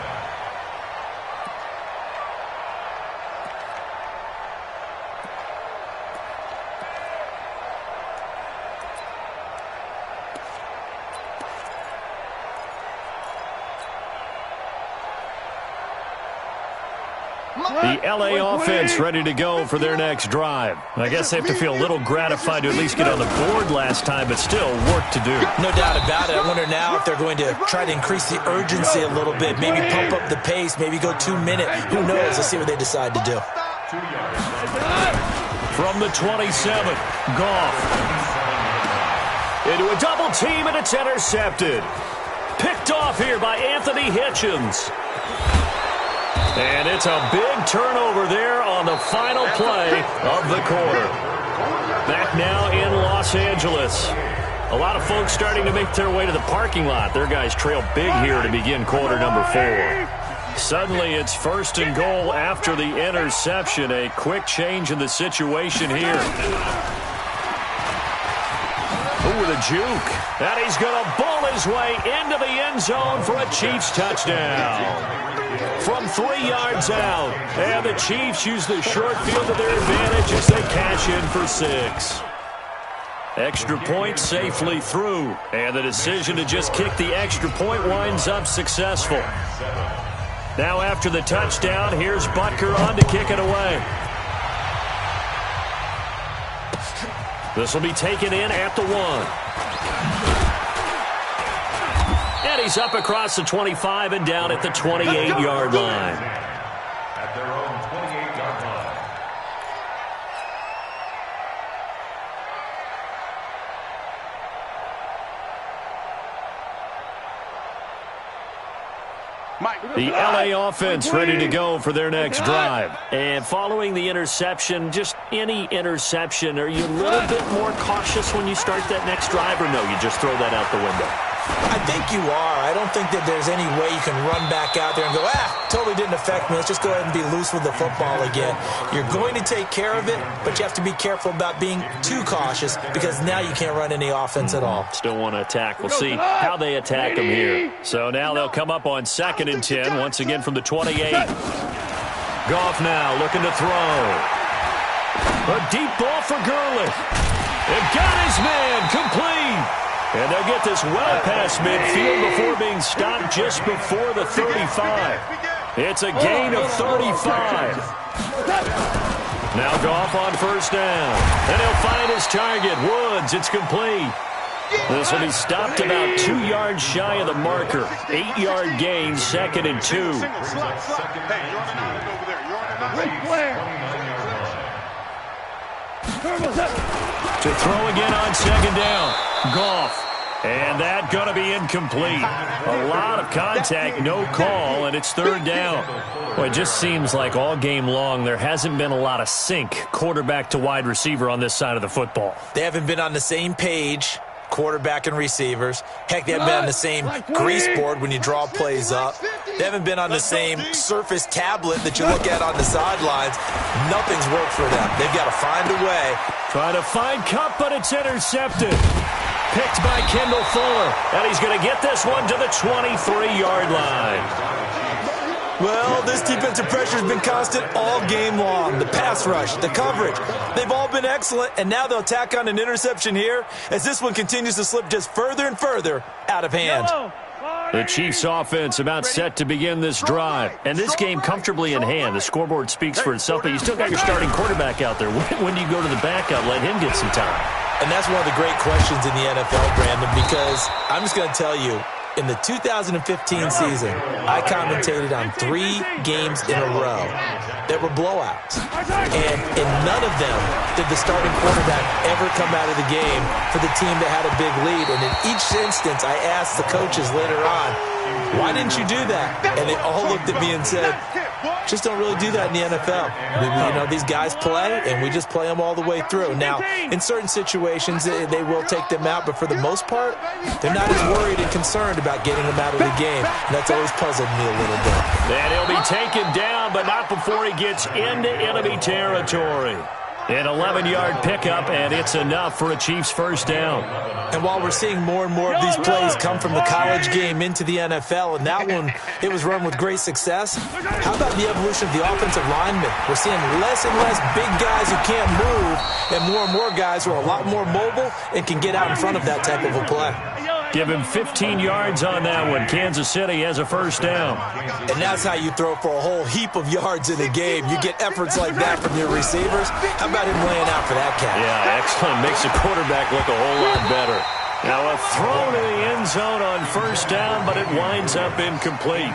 A: The LA offense ready to go for their next drive. I guess they have to feel a little gratified to at least get on the board last time, but still work to do.
C: No doubt about it. I wonder now if they're going to try to increase the urgency a little bit, maybe pump up the pace, maybe go 2-minute. Who knows? Let's see what they decide to do.
A: From the 27, Goff. Into a double team, and it's intercepted. Picked off here by Anthony Hitchens. And it's a big turnover there on the final play of the quarter. Back now in Los Angeles. A lot of folks starting to make their way to the parking lot. Their guys trail big here to begin quarter number 4. Suddenly it's 1st and goal after the interception. A quick change in the situation here. Ooh, the juke. And he's going to bull his way into the end zone for a Chiefs touchdown. From 3 yards out. And the Chiefs use the short field to their advantage as they cash in for 6. Extra point safely through. And the decision to just kick the extra point winds up successful. Now after the touchdown, here's Butker on to kick it away. This will be taken in at the 1. And he's up across the 25 and down at the 28-yard line.
E: At their own 28-yard line.
A: The LA offense ready to go for their next drive. And following the interception, just any interception, are you a little bit more cautious when you start that next drive, or no, you just throw that out the window?
C: I think you are. I don't think that there's any way you can run back out there and go, totally didn't affect me. Let's just go ahead and be loose with the football again. You're going to take care of it, but you have to be careful about being too cautious because now you can't run any offense at all.
A: Still want to attack. We'll see how they attack them here. So now they'll come up on 2nd and 10, once again from the 28. Goff now looking to throw. A deep ball for Gurley. They've got his man complete. And they'll get this well past midfield before being stopped just before the 35. It's a gain of 35. Now Goff on 1st down. And he'll find his target. Woods, it's complete. This will be stopped about 2 yards shy of the marker. 8-yard gain, 2nd and 2. To throw again on 2nd down. Goff. And that going to be incomplete. A lot of contact, no call, and it's 3rd down. Well, it just seems like all game long there hasn't been a lot of sync quarterback to wide receiver on this side of the football.
C: They haven't been on the same page, quarterback and receivers. Heck, they haven't been on the same grease board when you draw plays up. They haven't been on the same surface tablet that you look at on the sidelines. Nothing's worked for them. They've got to find a way.
A: Trying to find Cup, but it's intercepted. Picked by Kendall Fuller. And he's going to get this one to the 23-yard line.
C: Well, this defensive pressure has been constant all game long. The pass rush, the coverage, they've all been excellent, and now they'll tack on an interception here as this one continues to slip just further and further out of hand.
A: The Chiefs offense about set to begin this drive. And this game comfortably in hand. The scoreboard speaks for itself, but you still got your starting quarterback out there. When do you go to the backup? Let him get some time.
C: And that's one of the great questions in the NFL, Brandon, because I'm just going to tell you, in the 2015 season, I commentated on 3 games in a row that were blowouts. And in none of them did the starting quarterback ever come out of the game for the team that had a big lead. And in each instance, I asked the coaches later on, why didn't you do that? And they all looked at me and said, just don't really do that in the NFL. You know, these guys play, and we just play them all the way through. Now, in certain situations, they will take them out, but for the most part, they're not as worried and concerned about getting them out of the game. And that's always puzzled me a little bit.
A: And he'll be taken down, but not before he gets into enemy territory. An 11-yard pickup, and it's enough for a Chiefs 1st down.
C: And while we're seeing more and more of these plays come from the college game into the NFL, and that one, it was run with great success, how about the evolution of the offensive linemen? We're seeing less and less big guys who can't move, and more guys who are a lot more mobile and can get out in front of that type of a play.
A: Give him 15 yards on that one. Kansas City has a 1st down.
C: And that's how you throw for a whole heap of yards in a game. You get efforts like that from your receivers. How about him laying out for that cat?
A: Yeah, excellent. Makes the quarterback look a whole lot better. Now a throw to the end zone on 1st down, but it winds up incomplete.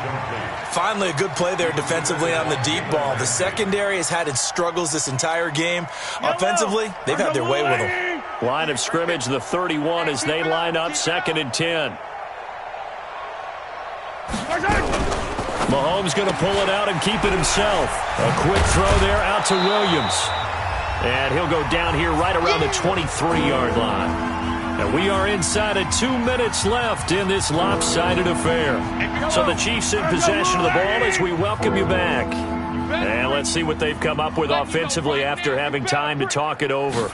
C: Finally, a good play there defensively on the deep ball. The secondary has had its struggles this entire game. Offensively, they've had their way with them.
A: Line of scrimmage, the 31, as they line up 2nd and 10. Mahomes going to pull it out and keep it himself. A quick throw there out to Williams. And he'll go down here right around the 23-yard line. And we are inside of 2 minutes left in this lopsided affair. So the Chiefs in possession of the ball as we welcome you back. And let's see what they've come up with offensively after having time to talk it over.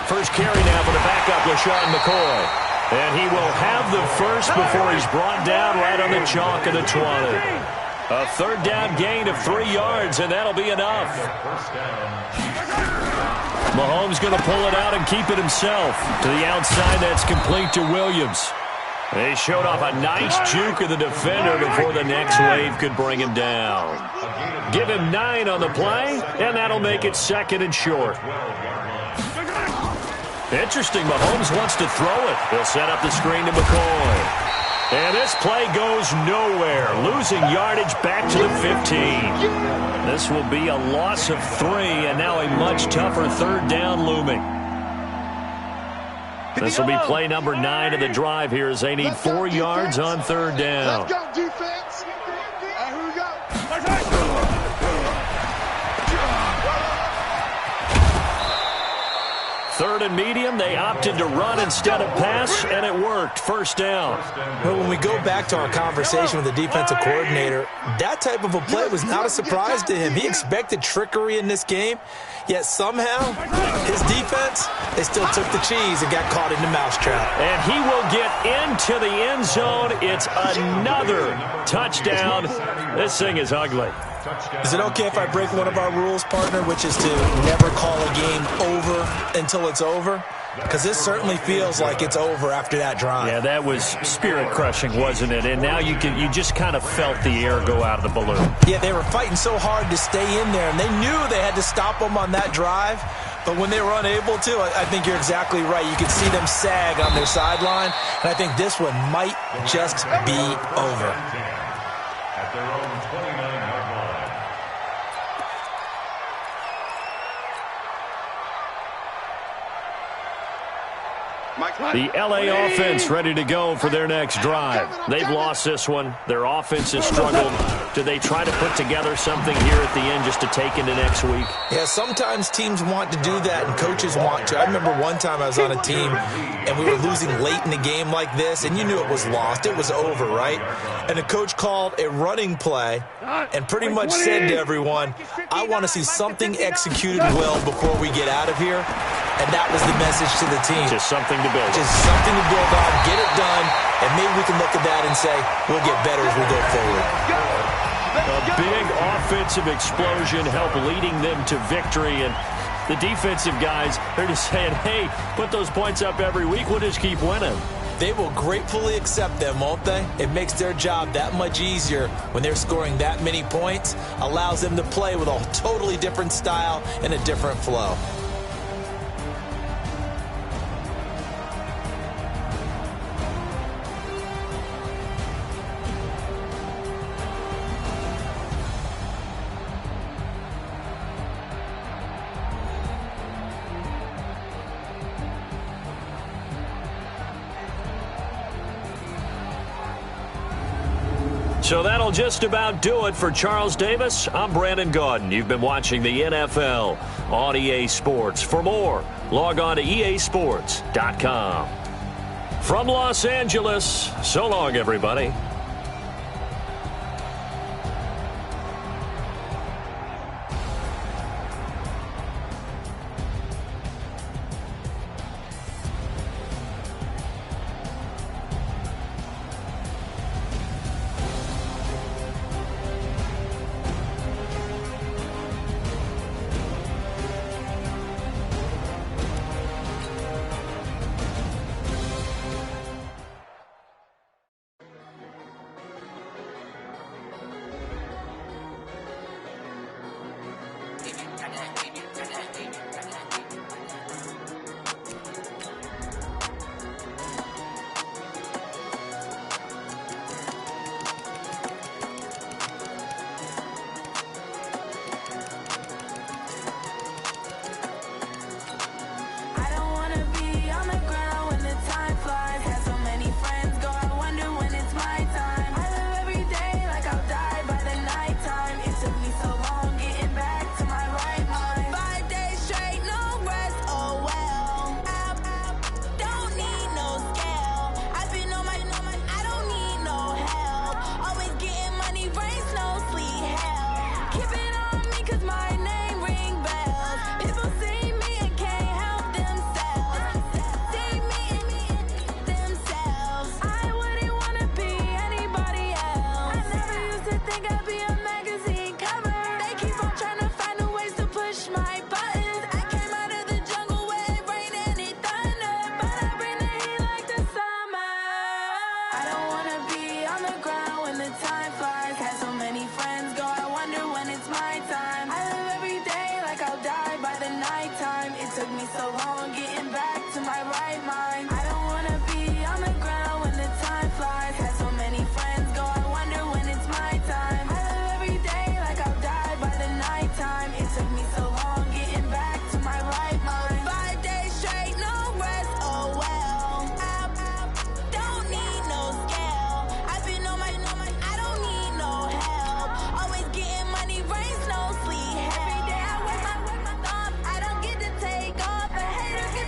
A: First carry now for the backup, LaShawn McCoy. And he will have the first before he's brought down right on the chalk of the 20. A 3rd down gain of 3 yards, and that'll be enough. Mahomes going to pull it out and keep it himself. To the outside, that's complete to Williams. They showed off a nice juke of the defender before the next wave could bring him down. Give him 9 on the play, and that'll make it 2nd and short. Interesting, Mahomes wants to throw it. He'll set up the screen to McCoy. And this play goes nowhere, losing yardage back to the 15. This will be a loss of 3, and now a much tougher 3rd down looming. This will be play number 9 of the drive here as they need 4 yards on 3rd down.
B: Let's go, defense. Here we go.
A: Third and medium, they opted to run instead of pass, and it worked. First down.
C: Well, when we go back to our conversation with the defensive coordinator, that type of a play was not a surprise to him. He expected trickery in this game, yet somehow his defense, they still took the cheese and got caught in the mousetrap.
A: And he will get into the end zone. It's another touchdown. This thing is ugly.
C: Is it okay if I break one of our rules, partner, which is to never call a game over until it's over? Because this certainly feels like it's over after that drive.
A: Yeah, that was spirit-crushing, wasn't it? And now you just kind of felt the air go out of the balloon.
C: Yeah, they were fighting so hard to stay in there, and they knew they had to stop them on that drive. But when they were unable to, I think you're exactly right. You could see them sag on their sideline, and I think this one might just be over.
E: At their own 29-yard line.
A: The LA offense ready to go for their next drive. They've lost this one. Their offense has struggled. Do they try to put together something here at the end just to take into next week?
C: Yeah, sometimes teams want to do that and coaches want to. I remember one time I was on a team and we were losing late in the game like this, and you knew it was lost. It was over, right? And the coach called a running play and pretty much said to everyone, I want to see something executed well before we get out of here. And that was the message to the team.
A: Just something to build on.
C: Just something to build on, get it done, and maybe we can look at that and say, we'll get better as we go forward.
A: A big offensive explosion helped leading them to victory, and the defensive guys, they're just saying, hey, put those points up every week, we'll just keep winning.
C: They will gratefully accept them, won't they? It makes their job that much easier when they're scoring that many points, allows them to play with a totally different style and a different flow.
A: So that'll just about do it for Charles Davis. I'm Brandon Gaudin. You've been watching the NFL on EA Sports. For more, log on to easports.com. From Los Angeles, so long, everybody.
G: Every day I work my thumb. I don't get to take off. The haters get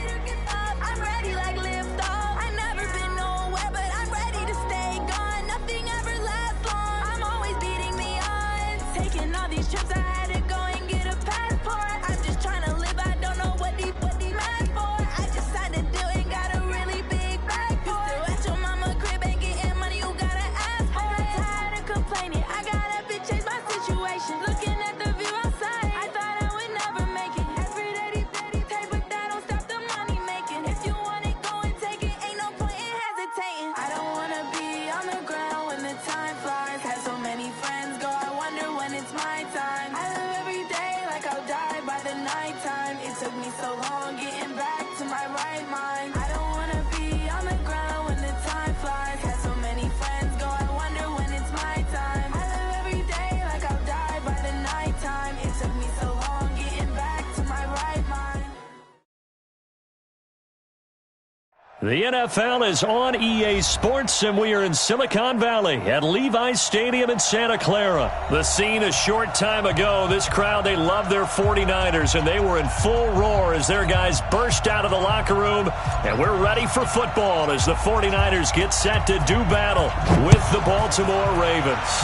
A: The NFL is on EA Sports, and we are in Silicon Valley at Levi's Stadium in Santa Clara. The scene a short time ago, this crowd, they love their 49ers, and they were in full roar as their guys burst out of the locker room, and we're ready for football as the 49ers get set to do battle with the Baltimore Ravens.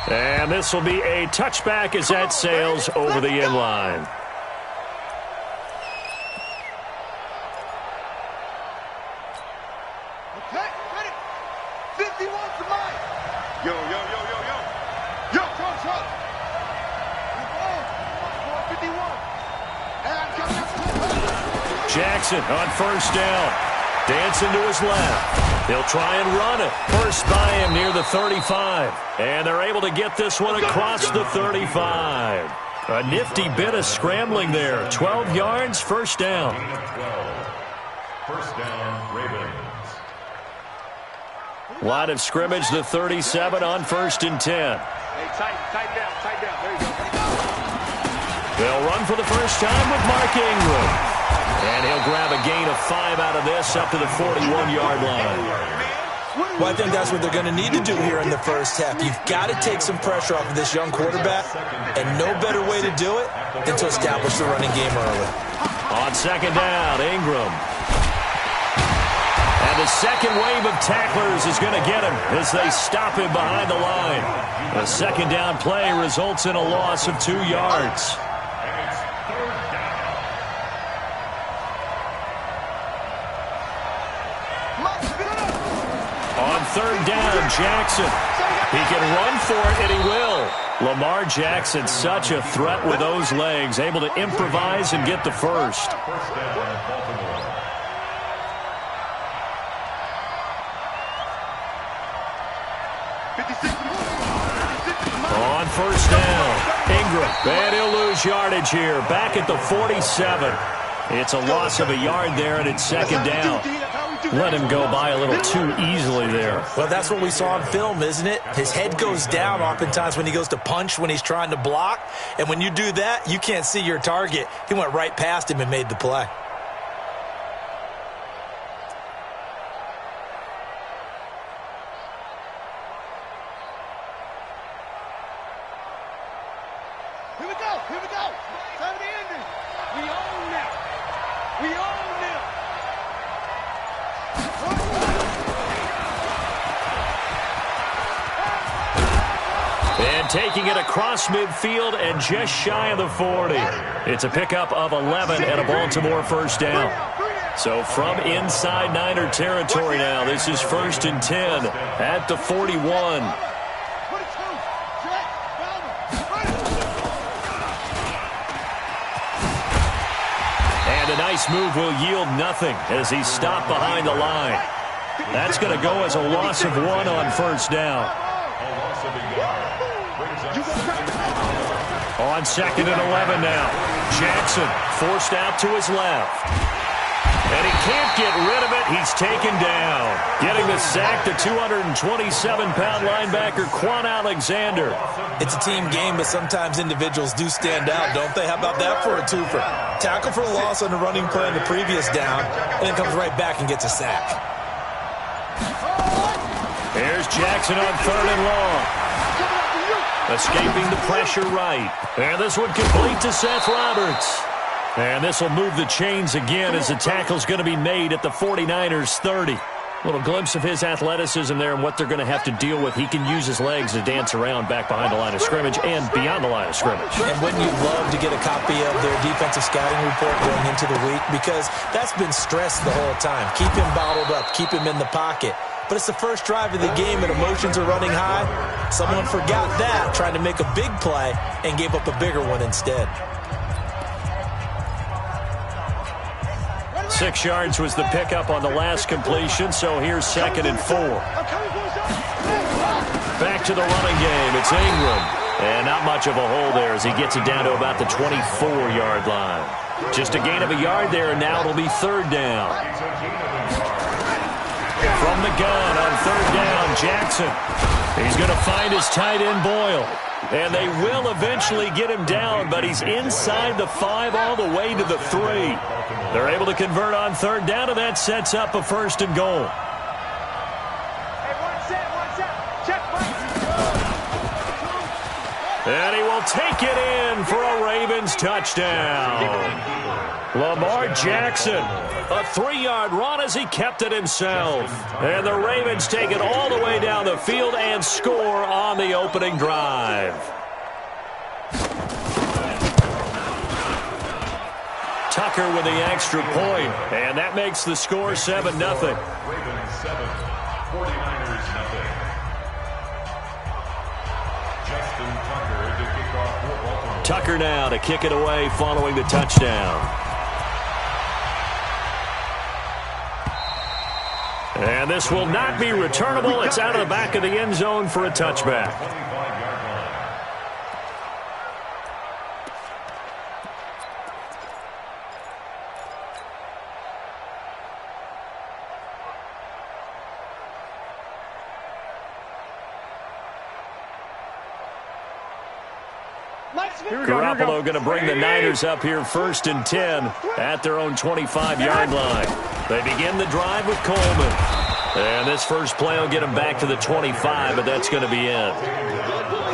A: And this will be a touchback as that sails over the end line. Jackson on first down. Dancing to his left. He'll try and run it. First by him near the 35. And they're able to get this one across the 35. A nifty bit of scrambling there. 12 yards, first down.
E: First down, Ravens.
A: Line of scrimmage, the 37 on 1st and 10.
B: Hey, tighten down. There you go.
A: They'll run for the first time with Mark Ingram. And he'll grab a gain of 5 out of this up to the 41-yard line.
C: Well, I think that's what they're going to need to do here in the first half. You've got to take some pressure off of this young quarterback, and no better way to do it than to establish the running game early.
A: On second down, Ingram. And the second wave of tacklers is going to get him as they stop him behind the line. The second down play results in a loss of 2 yards. On third down, Jackson. He can run for it, and he will. Lamar Jackson, such a threat with those legs, able to improvise and get the first. On first down, Ingram. And he'll lose yardage here. Back at the 47. It's a loss of a yard there, and it's second down. Let him go by a little too easily there.
C: Well, that's what we saw on film, isn't it? His head goes down oftentimes when he goes to punch, when he's trying to block. And when you do that, you can't see your target. He went right past him and made the play.
B: Here we go. Time to end it. We own them.
A: And taking it across midfield and just shy of the 40. It's a pickup of 11 and a Baltimore first down. So from inside Niner territory now, this is 1st and 10 at the 41. And a nice move will yield nothing as he's stopped behind the line. That's going to go as a loss of 1 on first down. On 2nd and 11 now. Jackson forced out to his left. And he can't get rid of it. He's taken down. Getting the sack, the 227-pound linebacker, Quan Alexander.
C: It's a team game, but sometimes individuals do stand out, don't they? How about that for a twofer? Tackle for a loss on the running play on the previous down, and then comes right back and gets a sack.
A: Here's Jackson on 3rd and long. Escaping the pressure right. And this one complete to Seth Roberts. And this will move the chains again as the tackle's going to be made at the 49ers 30. Little glimpse of his athleticism there and what they're going to have to deal with. He can use his legs to dance around back behind the line of scrimmage and beyond the line of scrimmage.
C: And wouldn't you love to get a copy of their defensive scouting report going into the week? Because that's been stressed the whole time. Keep him bottled up. Keep him in the pocket. But it's the first drive of the game and emotions are running high. Someone forgot that, trying to make a big play, and gave up a bigger one instead.
A: 6 yards was the pickup on the last completion, so here's 2nd and 4. Back to the running game. It's Ingram. And not much of a hole there as he gets it down to about the 24-yard line. Just a gain of a yard there, and now it'll be 3rd down. From the gun on third down, Jackson. He's going to find his tight end, Boyle. And they will eventually get him down, but he's inside the 5 all the way to the 3. They're able to convert on third down, and that sets up a first and goal. And he will take it in for a Ravens touchdown. Lamar Jackson, a 3-yard run as he kept it himself. And the Ravens take it all the way down the field and score on the opening drive. Tucker with the extra point, and that makes the score 7-0.
E: Ravens 7, 49ers 0. Justin Tucker to kick off for Baltimore.
A: Tucker now to kick it away following the touchdown. And this will not be returnable. It's out of the back of the end zone for a touchback.
E: 25-yard line.
A: Garoppolo going to bring the Niners up here 1st and 10 at their own 25-yard line. They begin the drive with Coleman. And this first play will get them back to the 25, but that's going to be it.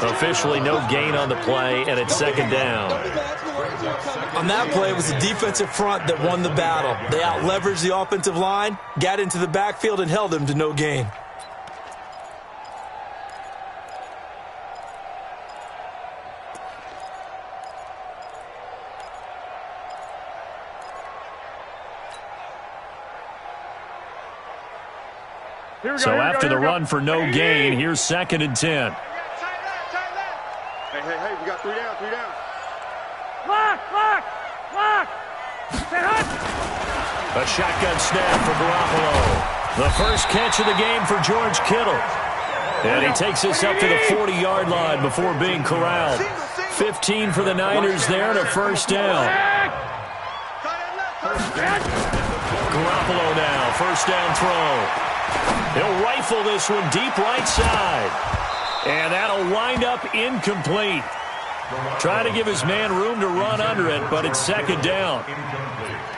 A: Officially no gain on the play, and it's 2nd down.
C: On that play, it was the defensive front that won the battle. They out-leveraged the offensive line, got into the backfield, and held them to no gain.
A: So after the run for no gain, here's 2nd and 10.
B: Hey, we got 3 down, 3 down.
D: Lock!
A: A shotgun snap for Garoppolo. The first catch of the game for George Kittle. And he takes this up to the 40-yard line before being corralled. 15 for the Niners there and a first down. Garoppolo now, first down throw. He'll rifle this one deep right side. And that'll wind up incomplete. Trying to give his man room to run under it, but it's 2nd down.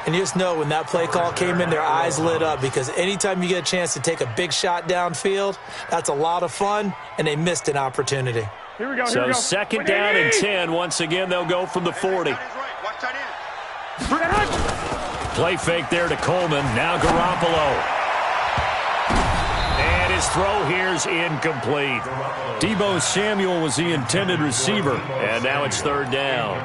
C: And you just know when that play call came in, their eyes lit up, because anytime you get a chance to take a big shot downfield, that's a lot of fun, and they missed an opportunity.
D: Here we go.
A: So 2nd down and 10. Once again, they'll go from the 40. Play fake there to Coleman. Now Garoppolo. And his throw here's incomplete. Deebo Samuel was the intended receiver, and now it's 3rd down.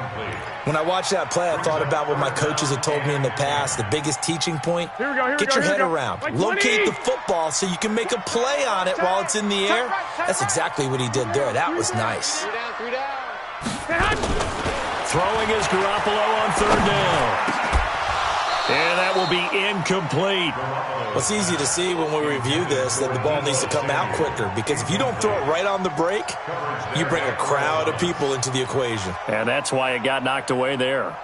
C: When I watched that play, I thought about what my coaches had told me in the past. The biggest teaching point, get your head around. Locate the football so you can make a play on it while it's in the air. That's exactly what he did there. That was nice.
B: 3 down.
A: Throwing is Garoppolo on 3rd down. And that will be incomplete.
C: Well, it's easy to see when we review this that the ball needs to come out quicker, because if you don't throw it right on the break, you bring a crowd of people into the equation.
A: And that's why it got knocked away there.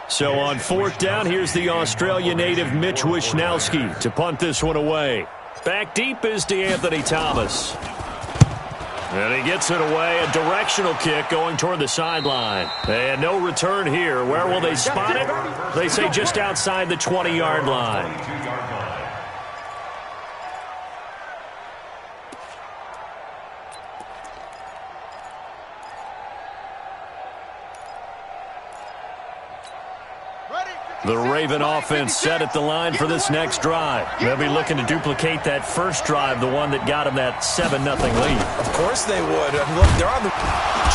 A: So on 4th down, here's the Australia native Mitch Wishnowsky to punt this one away. Back deep is DeAnthony Thomas. And he gets it away, a directional kick going toward the sideline. And no return here. Where will they spot it? They say just outside the 20-yard line. The Raven offense set at the line for this next drive. They'll be looking to duplicate that first drive, the one that got them that 7-0 lead.
C: Of course they would. Look, they're on the...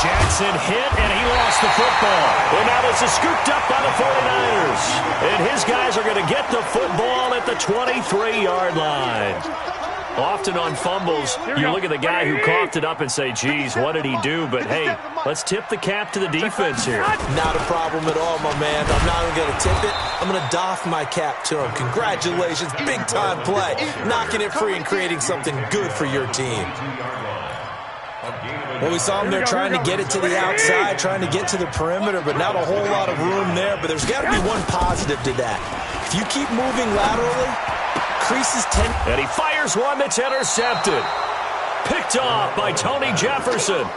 A: Jackson hit, and he lost the football. And now this is scooped up by the 49ers. And his guys are going to get the football at the 23-yard line. Often on fumbles, you look at the guy who coughed it up and say, geez, what did he do? But, hey, let's tip the cap to the defense here.
C: Not a problem at all, my man. I'm not even going to tip it. I'm going to doff my cap to him. Congratulations. Big-time play. Knocking it free and creating something good for your team. Well, we saw him there trying to get it to the outside, trying to get to the perimeter, but not a whole lot of room there. But there's got to be one positive to that. If you keep moving laterally, increases
A: And he fires one that's intercepted. Picked off by Tony Jefferson.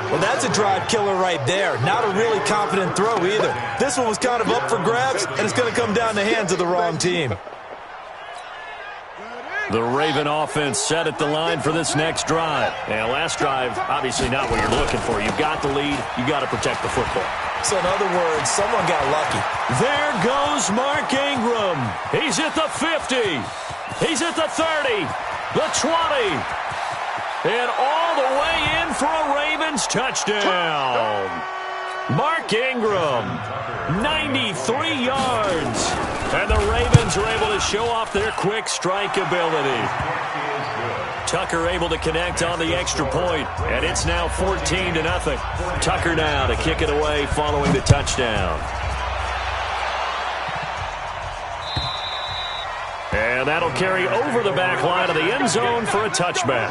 C: Well, that's a drive killer right there. Not a really confident throw either. This one was kind of up for grabs, and it's going to come down the hands of the wrong team.
A: The Raven offense set at the line for this next drive. And last drive, obviously not what you're looking for. You've got the lead. You've got to protect the football.
C: So in other words, someone got lucky.
A: There goes Mark Ingram. He's at the 50. He's at the 30. The 20. And all the way in for a Ravens touchdown. Mark Ingram, 93 yards. And the Ravens are able to show off their quick strike ability. Tucker able to connect on the extra point, and it's now 14-0. Tucker now to kick it away following the touchdown. And that'll carry over the back line of the end zone for a touchback.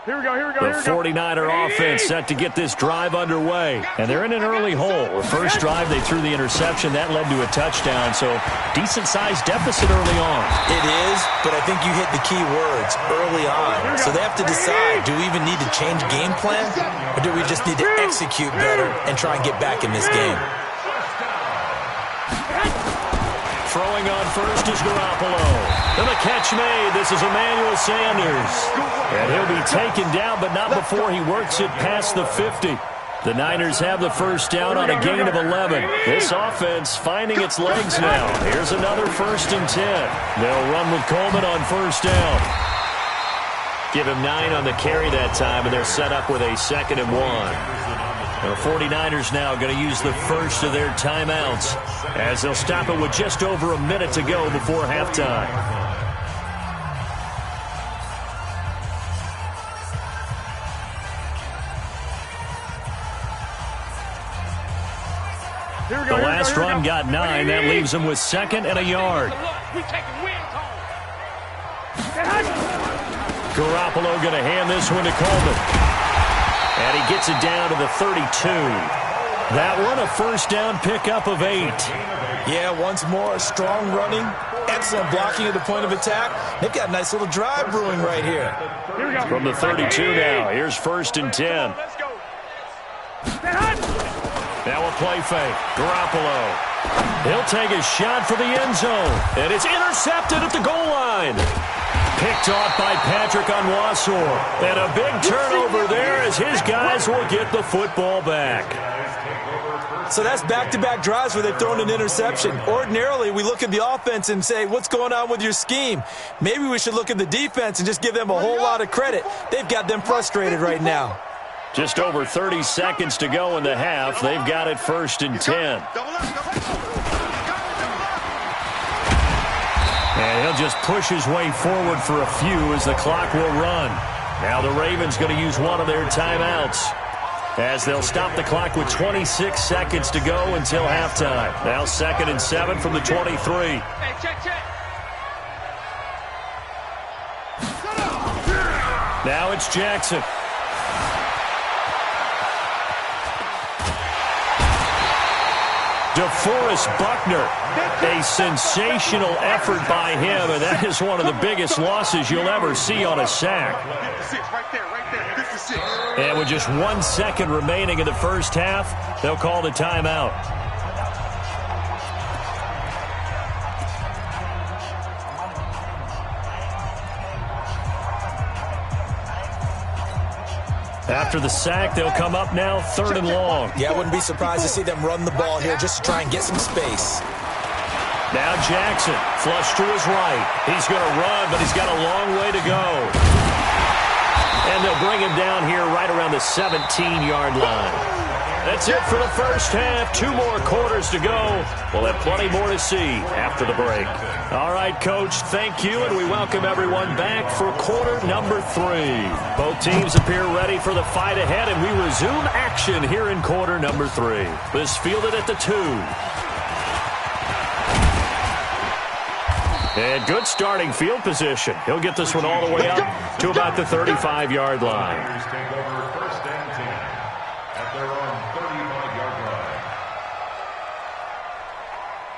D: Here we go.
A: The 49er offense set to get this drive underway. And they're in an early hole. The first drive, they threw the interception. That led to a touchdown. So, decent-sized deficit early on.
C: It is, but I think you hit the key words, early on. So they have to decide, do we even need to change game plan? Or do we just need to execute better and try and get back in this game?
A: Throwing on first is Garoppolo. And the catch made. This is Emmanuel Sanders. And he'll be taken down, but not before he works it past the 50. The Niners have the first down on a gain of 11. This offense finding its legs now. Here's another 1st and 10. They'll run with Coleman on first down. Give him 9 on the carry that time, and they're set up with a 2nd and 1. The 49ers now going to use the first of their timeouts as they'll stop it with just over a minute to go before halftime. The last run got 9. That leaves him with 2nd and a yard. Garoppolo going to hand this one to Coleman. And he gets it down to the 32. That one a first down pickup of 8.
C: Yeah, once more, strong running, excellent blocking at the point of attack. They've got a nice little drive brewing right here.
A: From the 32 now, here's 1st and 10. Now a play fake. Garoppolo. He'll take a shot for the end zone. And it's intercepted at the goal line. Picked off by Patrick Onwuasor. And a big turnover there as his guys will get the football back.
C: So that's back-to-back drives where they've thrown an interception. Ordinarily, we look at the offense and say, what's going on with your scheme? Maybe we should look at the defense and just give them a whole lot of credit. They've got them frustrated right now.
A: Just over 30 seconds to go in the half. They've got it 1st and 10. And he'll just push his way forward for a few as the clock will run. Now the Ravens going to use one of their timeouts as they'll stop the clock with 26 seconds to go until halftime. Now 2nd and 7 from the 23. Now it's Jackson. DeForest Buckner, a sensational effort by him, and that is one of the biggest losses you'll ever see on a sack. And with just 1 second remaining in the first half, they'll call the timeout. After the sack, they'll come up now 3rd and long.
C: Yeah, I wouldn't be surprised to see them run the ball here just to try and get some space.
A: Now Jackson, flush to his right. He's going to run, but he's got a long way to go. And they'll bring him down here right around the 17-yard line. That's it for the first half. 2 more quarters to go. We'll have plenty more to see after the break. All right, Coach, thank you, and we welcome everyone back for quarter number 3. Both teams appear ready for the fight ahead, and we resume action here in quarter number 3. This fielded at the 2. And good starting field position. He'll get this one all the way up to about the 35-yard line.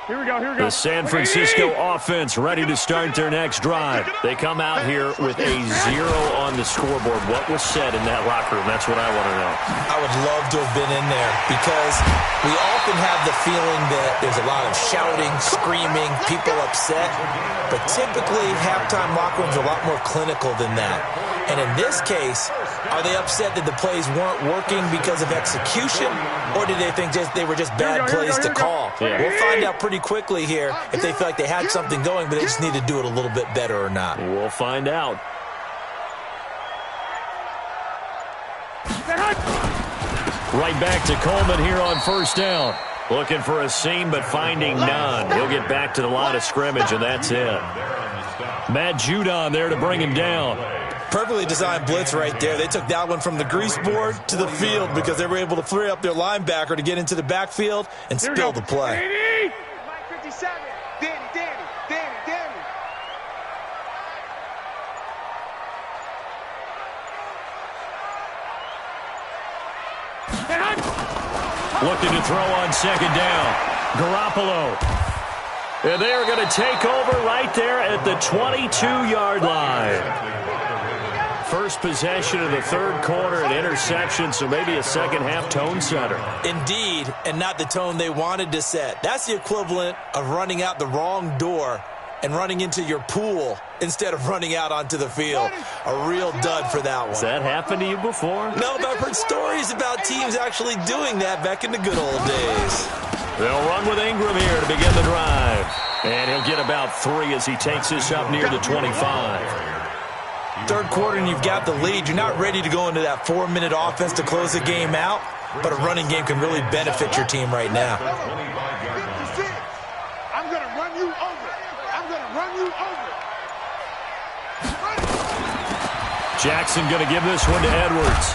D: Here we go, here we go.
A: The San Francisco offense ready to start their next drive. They come out here with a 0 on the scoreboard. What was said in that locker room? That's what I want to know.
C: I would love to have been in there because we often have the feeling that there's a lot of shouting, screaming, people upset. But typically, halftime locker rooms are a lot more clinical than that. And in this case, are they upset that the plays weren't working because of execution, or did they think they were just bad plays to call?
A: Yeah.
C: We'll find out pretty quickly here if they feel like they had something going, but they just need to do it a little bit better or not.
A: We'll find out. Right back to Coleman here on first down. Looking for a seam, but finding none. He'll get back to the line of scrimmage, and that's it. Matt Judon there to bring him down.
C: Perfectly designed blitz right there. They took that one from the grease board to the field because they were able to free up their linebacker to get into the backfield and spill the play.
B: Mike 57. Danny.
A: Looking to throw on second down. Garoppolo. And they are going to take over right there at the 22-yard line. First possession of the third quarter, an interception, so maybe a second-half tone setter.
C: Indeed, and not the tone they wanted to set. That's the equivalent of running out the wrong door and running into your pool instead of running out onto the field. A real dud for that one.
A: Has that happened to you before?
C: No, but I've heard stories about teams actually doing that back in the good old days.
A: They'll run with Ingram here to begin the drive. And he'll get about 3 as he takes this up near the 25.
C: Third quarter and you've got the lead. You're not ready to go into that 4-minute offense to close the game out, but a running game can really benefit your team right now.
B: 56. I'm going to run you over.
A: Jackson going to give this one to Edwards.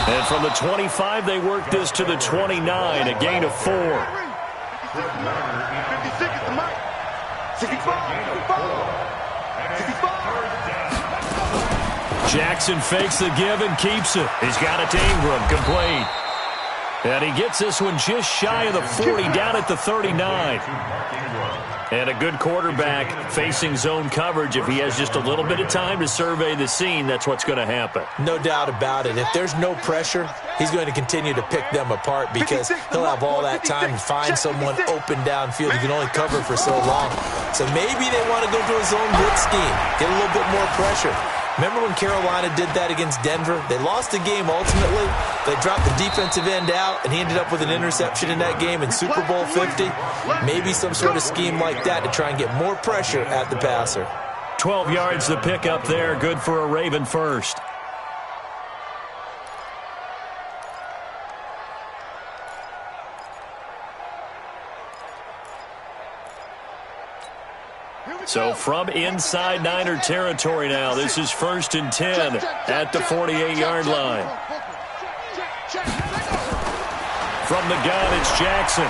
A: And from the 25, they work this to the 29, a gain of 4.
B: 56 is the mic. 65.
A: Jackson fakes the give and keeps it. He's got it to Ingram, complete. And he gets this one just shy of the 40, down at the 39. And a good quarterback facing zone coverage. If he has just a little bit of time to survey the scene, that's what's going to happen.
C: No doubt about it. If there's no pressure, he's going to continue to pick them apart because he'll have all that time to find someone open downfield. He can only cover for so long. So maybe they want to go to a zone blitz scheme, get a little bit more pressure. Remember when Carolina did that against Denver? They lost the game ultimately. They dropped the defensive end out, and he ended up with an interception in that game in Super Bowl 50. Maybe some sort of scheme like that to try and get more pressure at the passer.
A: 12 yards to pick up there. Good for a Raven first. So from inside Niner territory now, this is 1st and 10 at the 48-yard line. From the gun, it's Jackson.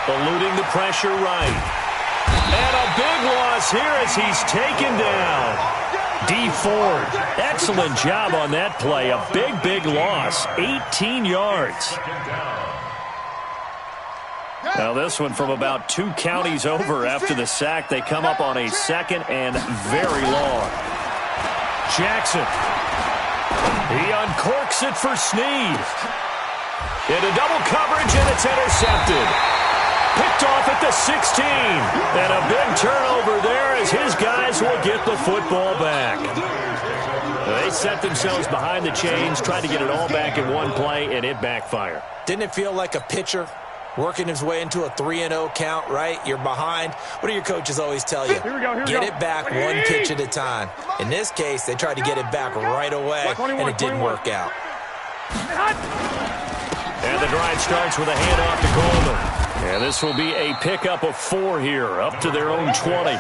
A: Eluding the pressure right. And a big loss here as he's taken down. D Ford, excellent job on that play. A big loss, 18 yards. Now this one from about 2 counties over after the sack. They come up on a 2nd and very long. Jackson. He uncorks it for Snead. Into double coverage, and it's intercepted. Picked off at the 16. And a big turnover there as his guys will get the football back. They set themselves behind the chains, tried to get it all back in one play, and it backfired.
C: Didn't it feel like a pitcher working his way into a 3-0 count, right? You're behind. What do your coaches always tell you? Get it back one pitch at a time. In this case, they tried to get it back right away, and it didn't work out.
A: And the drive starts with a handoff to Coleman. And this will be a pickup of 4 here, up to their own 20.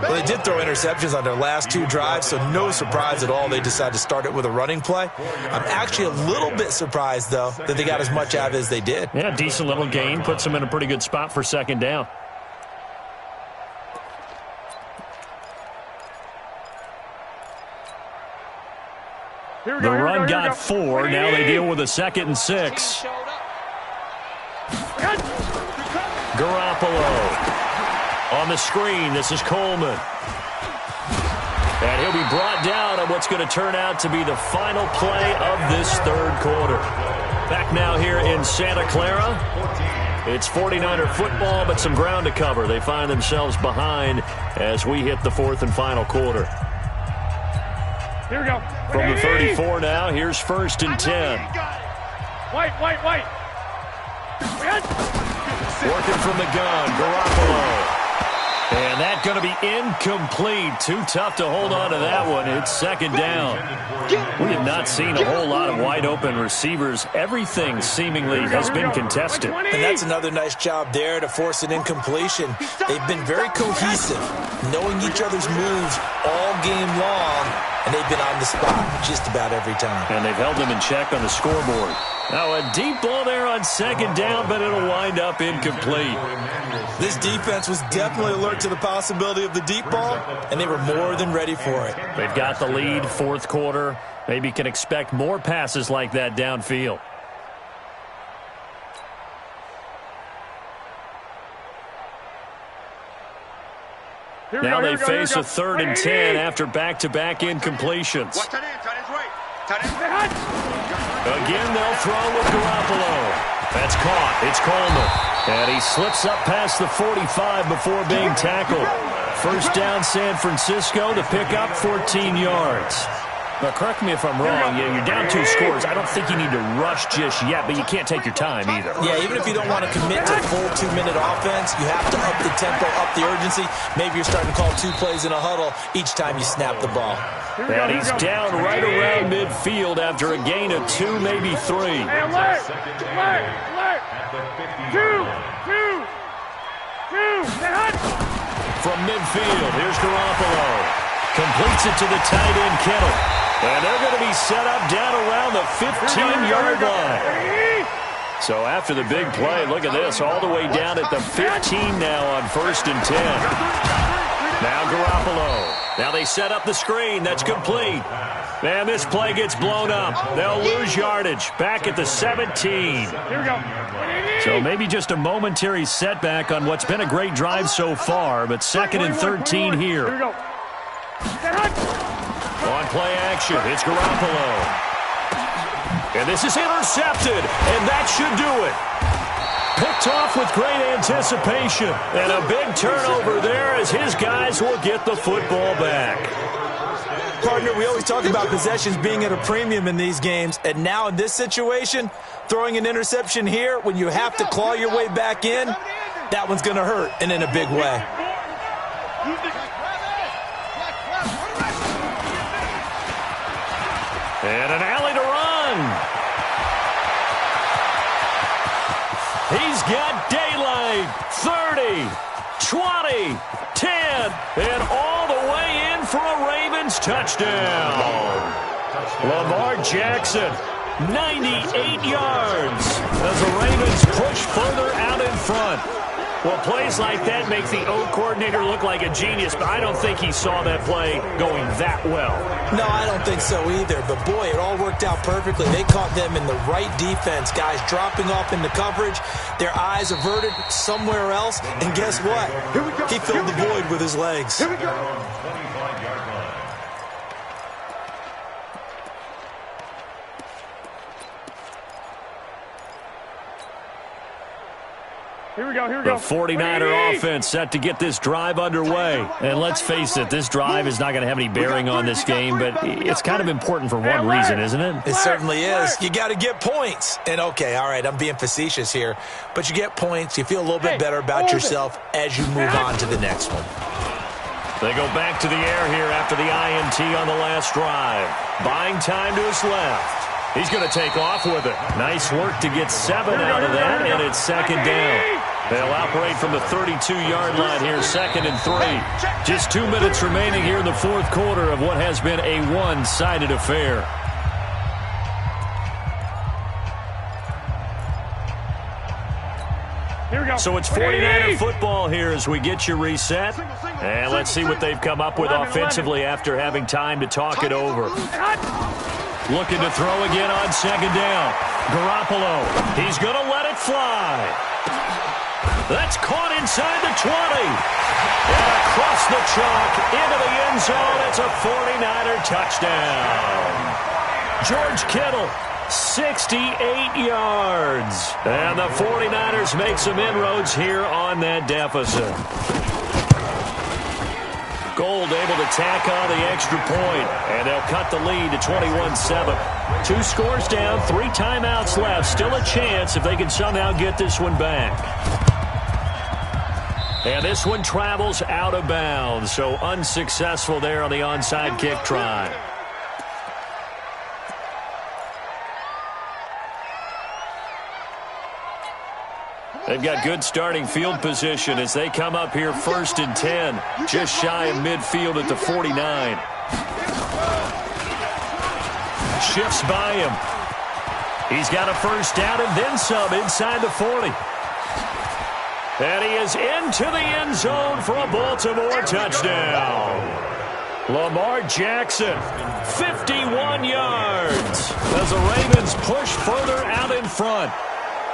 C: Well, they did throw interceptions on their last 2 drives, so no surprise at all they decided to start it with a running play. I'm actually a little bit surprised, though, that they got as much out of it as they did.
A: Yeah, decent little gain. Puts them in a pretty good spot for second down. The run got 4. Now they deal with a 2nd and 6. Garoppolo on the screen. This is Coleman. And he'll be brought down on what's going to turn out to be the final play of this 3rd quarter. Back now here in Santa Clara. It's 49er football, but some ground to cover. They find themselves behind as we hit the 4th and final quarter.
D: Here we go.
A: From the 34 now, here's 1st and 10.
D: White.
A: Working from the gun, Garoppolo. And that's going to be incomplete. Too tough to hold on to that one. It's 2nd down. We have not seen a whole lot of wide-open receivers. Everything seemingly has been contested.
C: And that's another nice job there to force an incompletion. They've been very cohesive, knowing each other's moves all game long, and they've been on the spot just about every time.
A: And they've held them in check on the scoreboard. Now a deep ball there on 2nd down, but it'll wind up incomplete.
C: This defense was definitely alert to the possibility of the deep ball, and they were more than ready for it.
A: They've got the lead, 4th quarter. Maybe can expect more passes like that downfield. Now they face a 3rd and 10 after back-to-back incompletions. Again, they'll throw with Garoppolo. That's caught. It's Coleman. And he slips up past the 45 before being tackled. 1st down, San Francisco. The pickup, 14 yards. Now, correct me if I'm wrong. Yeah, you're down 2 scores. I don't think you need to rush just yet, but you can't take your time either.
C: Yeah, even if you don't want to commit to full 2-minute offense, you have to up the tempo, up the urgency. Maybe you're starting to call 2 plays in a huddle each time you snap the ball.
A: And he's down right around midfield after a gain of 2, maybe 3.
D: Alert! 2.
A: From midfield, here's Garoppolo. Completes it to the tight end, Kittle. And they're going to be set up down around the 15-yard line. So after the big play, look at this, all the way down at the 15 now on 1st and 10. Now Garoppolo. Now they set up the screen. That's complete. And this play gets blown up. They'll lose yardage. Back at the 17.
D: Here we go.
A: So maybe just a momentary setback on what's been a great drive so far, but 2nd and 13 here.
D: Here we go.
A: On play action, it's Garoppolo. And this is intercepted, and that should do it. Picked off with great anticipation, and a big turnover there as his guys will get the football back.
C: Partner, we always talk about possessions being at a premium in these games, and now in this situation, throwing an interception here when you have to claw your way back in, that one's going to hurt, and in a big way.
A: And an alley to run. He's got daylight. 30, 20, 10, and all the way in for a Ravens touchdown. Lamar Jackson, 98 yards as the Ravens push further out in front. Well, plays like that make the O coordinator look like a genius, but I don't think he saw that play going that well.
C: No, I don't think so either, but boy, it all worked out perfectly. They caught them in the right defense, guys dropping off into coverage, their eyes averted somewhere else, and guess what? He filled the void with his legs.
B: Here we go.
A: The 49er offense set to get this drive underway. And let's face it, this drive is not going to have any bearing on this game, but it's kind of important for one reason, isn't it?
C: It certainly is. You got to get points. And, okay, all right, I'm being facetious here, but you get points. You feel a little bit better about yourself as you move on to the next one.
A: They go back to the air here after the INT on the last drive. Buying time to his left. He's going to take off with it. Nice work to get 7 out of that, and it's second down. They'll operate from the 32-yard line here, 2nd and 3. Just 2 minutes remaining here in the fourth quarter of what has been a one-sided affair.
D: Here we go.
A: So it's 49er football here as we get you reset. And let's see what they've come up with offensively after having time to talk it over. Looking to throw again on second down. Garoppolo, he's going to let it fly. That's caught inside the 20. And across the chalk into the end zone. It's a 49er touchdown. George Kittle, 68 yards. And the 49ers make some inroads here on that deficit. Gold able to tack on the extra point, and they'll cut the lead to 21-7. 2 scores down, 3 timeouts left. Still a chance if they can somehow get this one back. And this one travels out of bounds, so unsuccessful there on the onside kick try. They've got good starting field position as they come up here 1st and 10, just shy of midfield at the 49. Shifts by him. He's got a first down and then some inside the 40. And he is into the end zone for a Baltimore touchdown. Lamar Jackson, 51 yards as the Ravens push further out in front.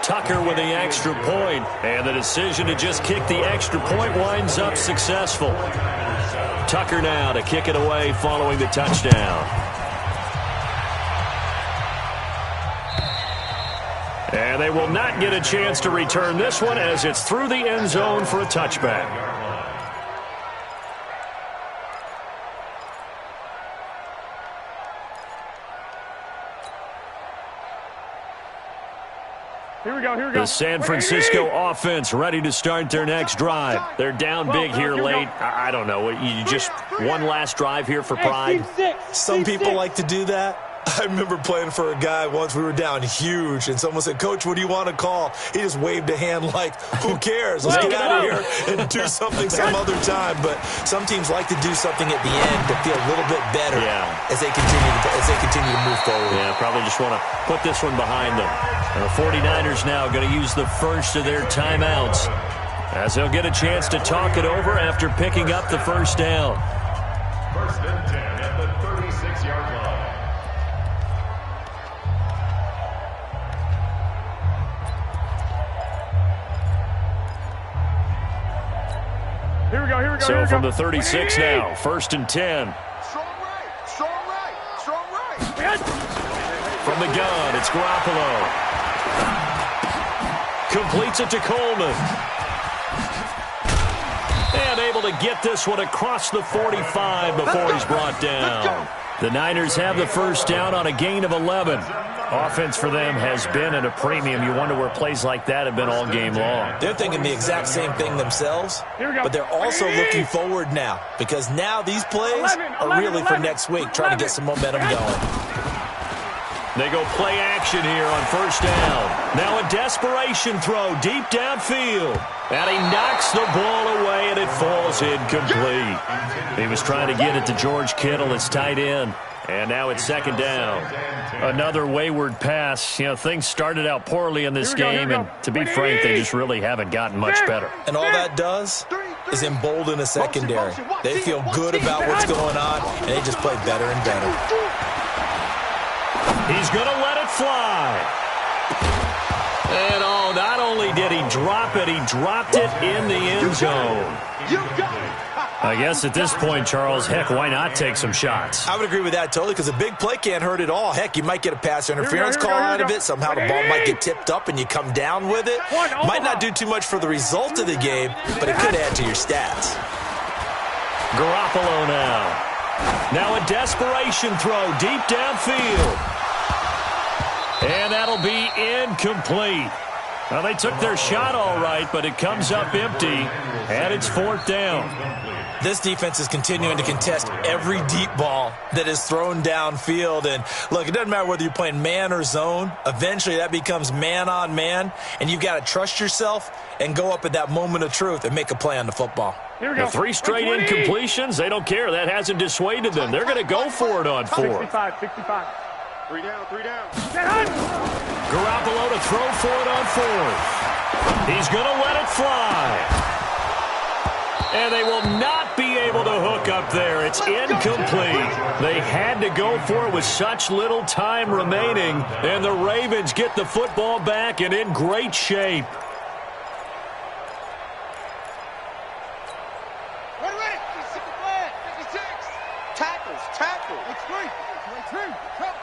A: Tucker with the extra point, and the decision to just kick the extra point winds up successful. Tucker now to kick it away following the touchdown. And they will not get a chance to return this one as it's through the end zone for a touchback.
D: Here we go.
A: The San Francisco offense ready to start their next drive. They're down big here late. I don't know. You just one last drive here for pride?
C: Some people like to do that. I remember playing for a guy once. We were down huge, and someone said, "Coach, what do you want to call?" He just waved a hand like, who cares? Let's get out of here and do something some other time. But some teams like to do something at the end to feel a little bit better as they continue to move forward.
A: Yeah, probably just want to put this one behind them. And the 49ers now going to use the first of their timeouts as they'll get a chance to talk it over after picking up the first down.
E: 1st and 10 at the 36-yard line.
D: Here we go.
A: So from the 36 now, 1st and 10.
B: Strong right.
A: From the gun, it's Garoppolo. Completes it to Coleman. And able to get this one across the 45 before he's brought down. The Niners have the first down on a gain of 11. Offense for them has been at a premium. You wonder where plays like that have been all game long.
C: They're thinking the exact same thing themselves, but they're also looking forward now because now these plays are really for next week, trying to get some momentum going.
A: They go play action here on first down. Now a desperation throw deep downfield. And he knocks the ball away, and it falls incomplete. He was trying to get it to George Kittle, his tight end. And now it's second down. Another wayward pass. You know, things started out poorly in this game, and to be frank, they just really haven't gotten much better.
C: And all that does is embolden a secondary. They feel good about what's going on, and they just play better and better.
A: He's going to let it fly. And not only did he drop it, he dropped it in the end zone.
B: You got it.
A: I guess at this point, Charles, heck, why not take some shots?
C: I would agree with that totally, because a big play can't hurt at all. Heck, you might get a pass interference call out of it. Somehow the ball might get tipped up and you come down with it. Might not do too much for the result of the game, but it could add to your stats.
A: Garoppolo now. Now a desperation throw deep downfield. And that'll be incomplete. Well, they took their shot all right, but it comes up empty, and it's 4th down.
C: This defense is continuing to contest every deep ball that is thrown downfield. And, look, it doesn't matter whether you're playing man or zone. Eventually that becomes man on man, and you've got to trust yourself and go up at that moment of truth and make a play on the football.
D: Here we go.
A: 3 straight incompletions, they don't care. That hasn't dissuaded them. They're going to go for it on 4.
D: 65.
B: 3 down, 3 down.
A: Garoppolo to throw for it on 4th. He's going to let it fly. And they will not be able to hook up there. It's incomplete. They had to go for it with such little time remaining. And the Ravens get the football back and in great shape.
B: Ready. 56. Tackle. It's 3. Come.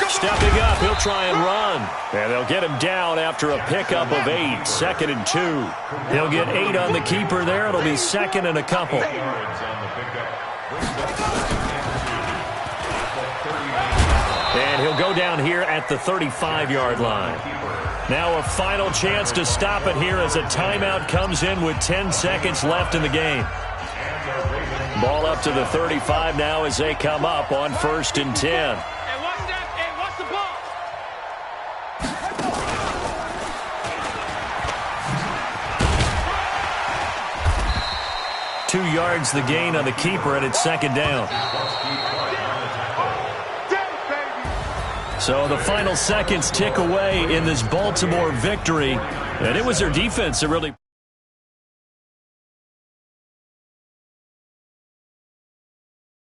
A: Stepping up, he'll try and run. And they'll get him down after a pickup of 8, 2nd and 2. He'll get 8 on the keeper there. It'll be 2nd and a couple. And he'll go down here at the 35-yard line. Now a final chance to stop it here as a timeout comes in with 10 seconds left in the game. Ball up to the 35 now as they come up on 1st and 10. 2 yards the gain on the keeper, and it's 2nd down. So the final seconds tick away in this Baltimore victory, and it was their defense that really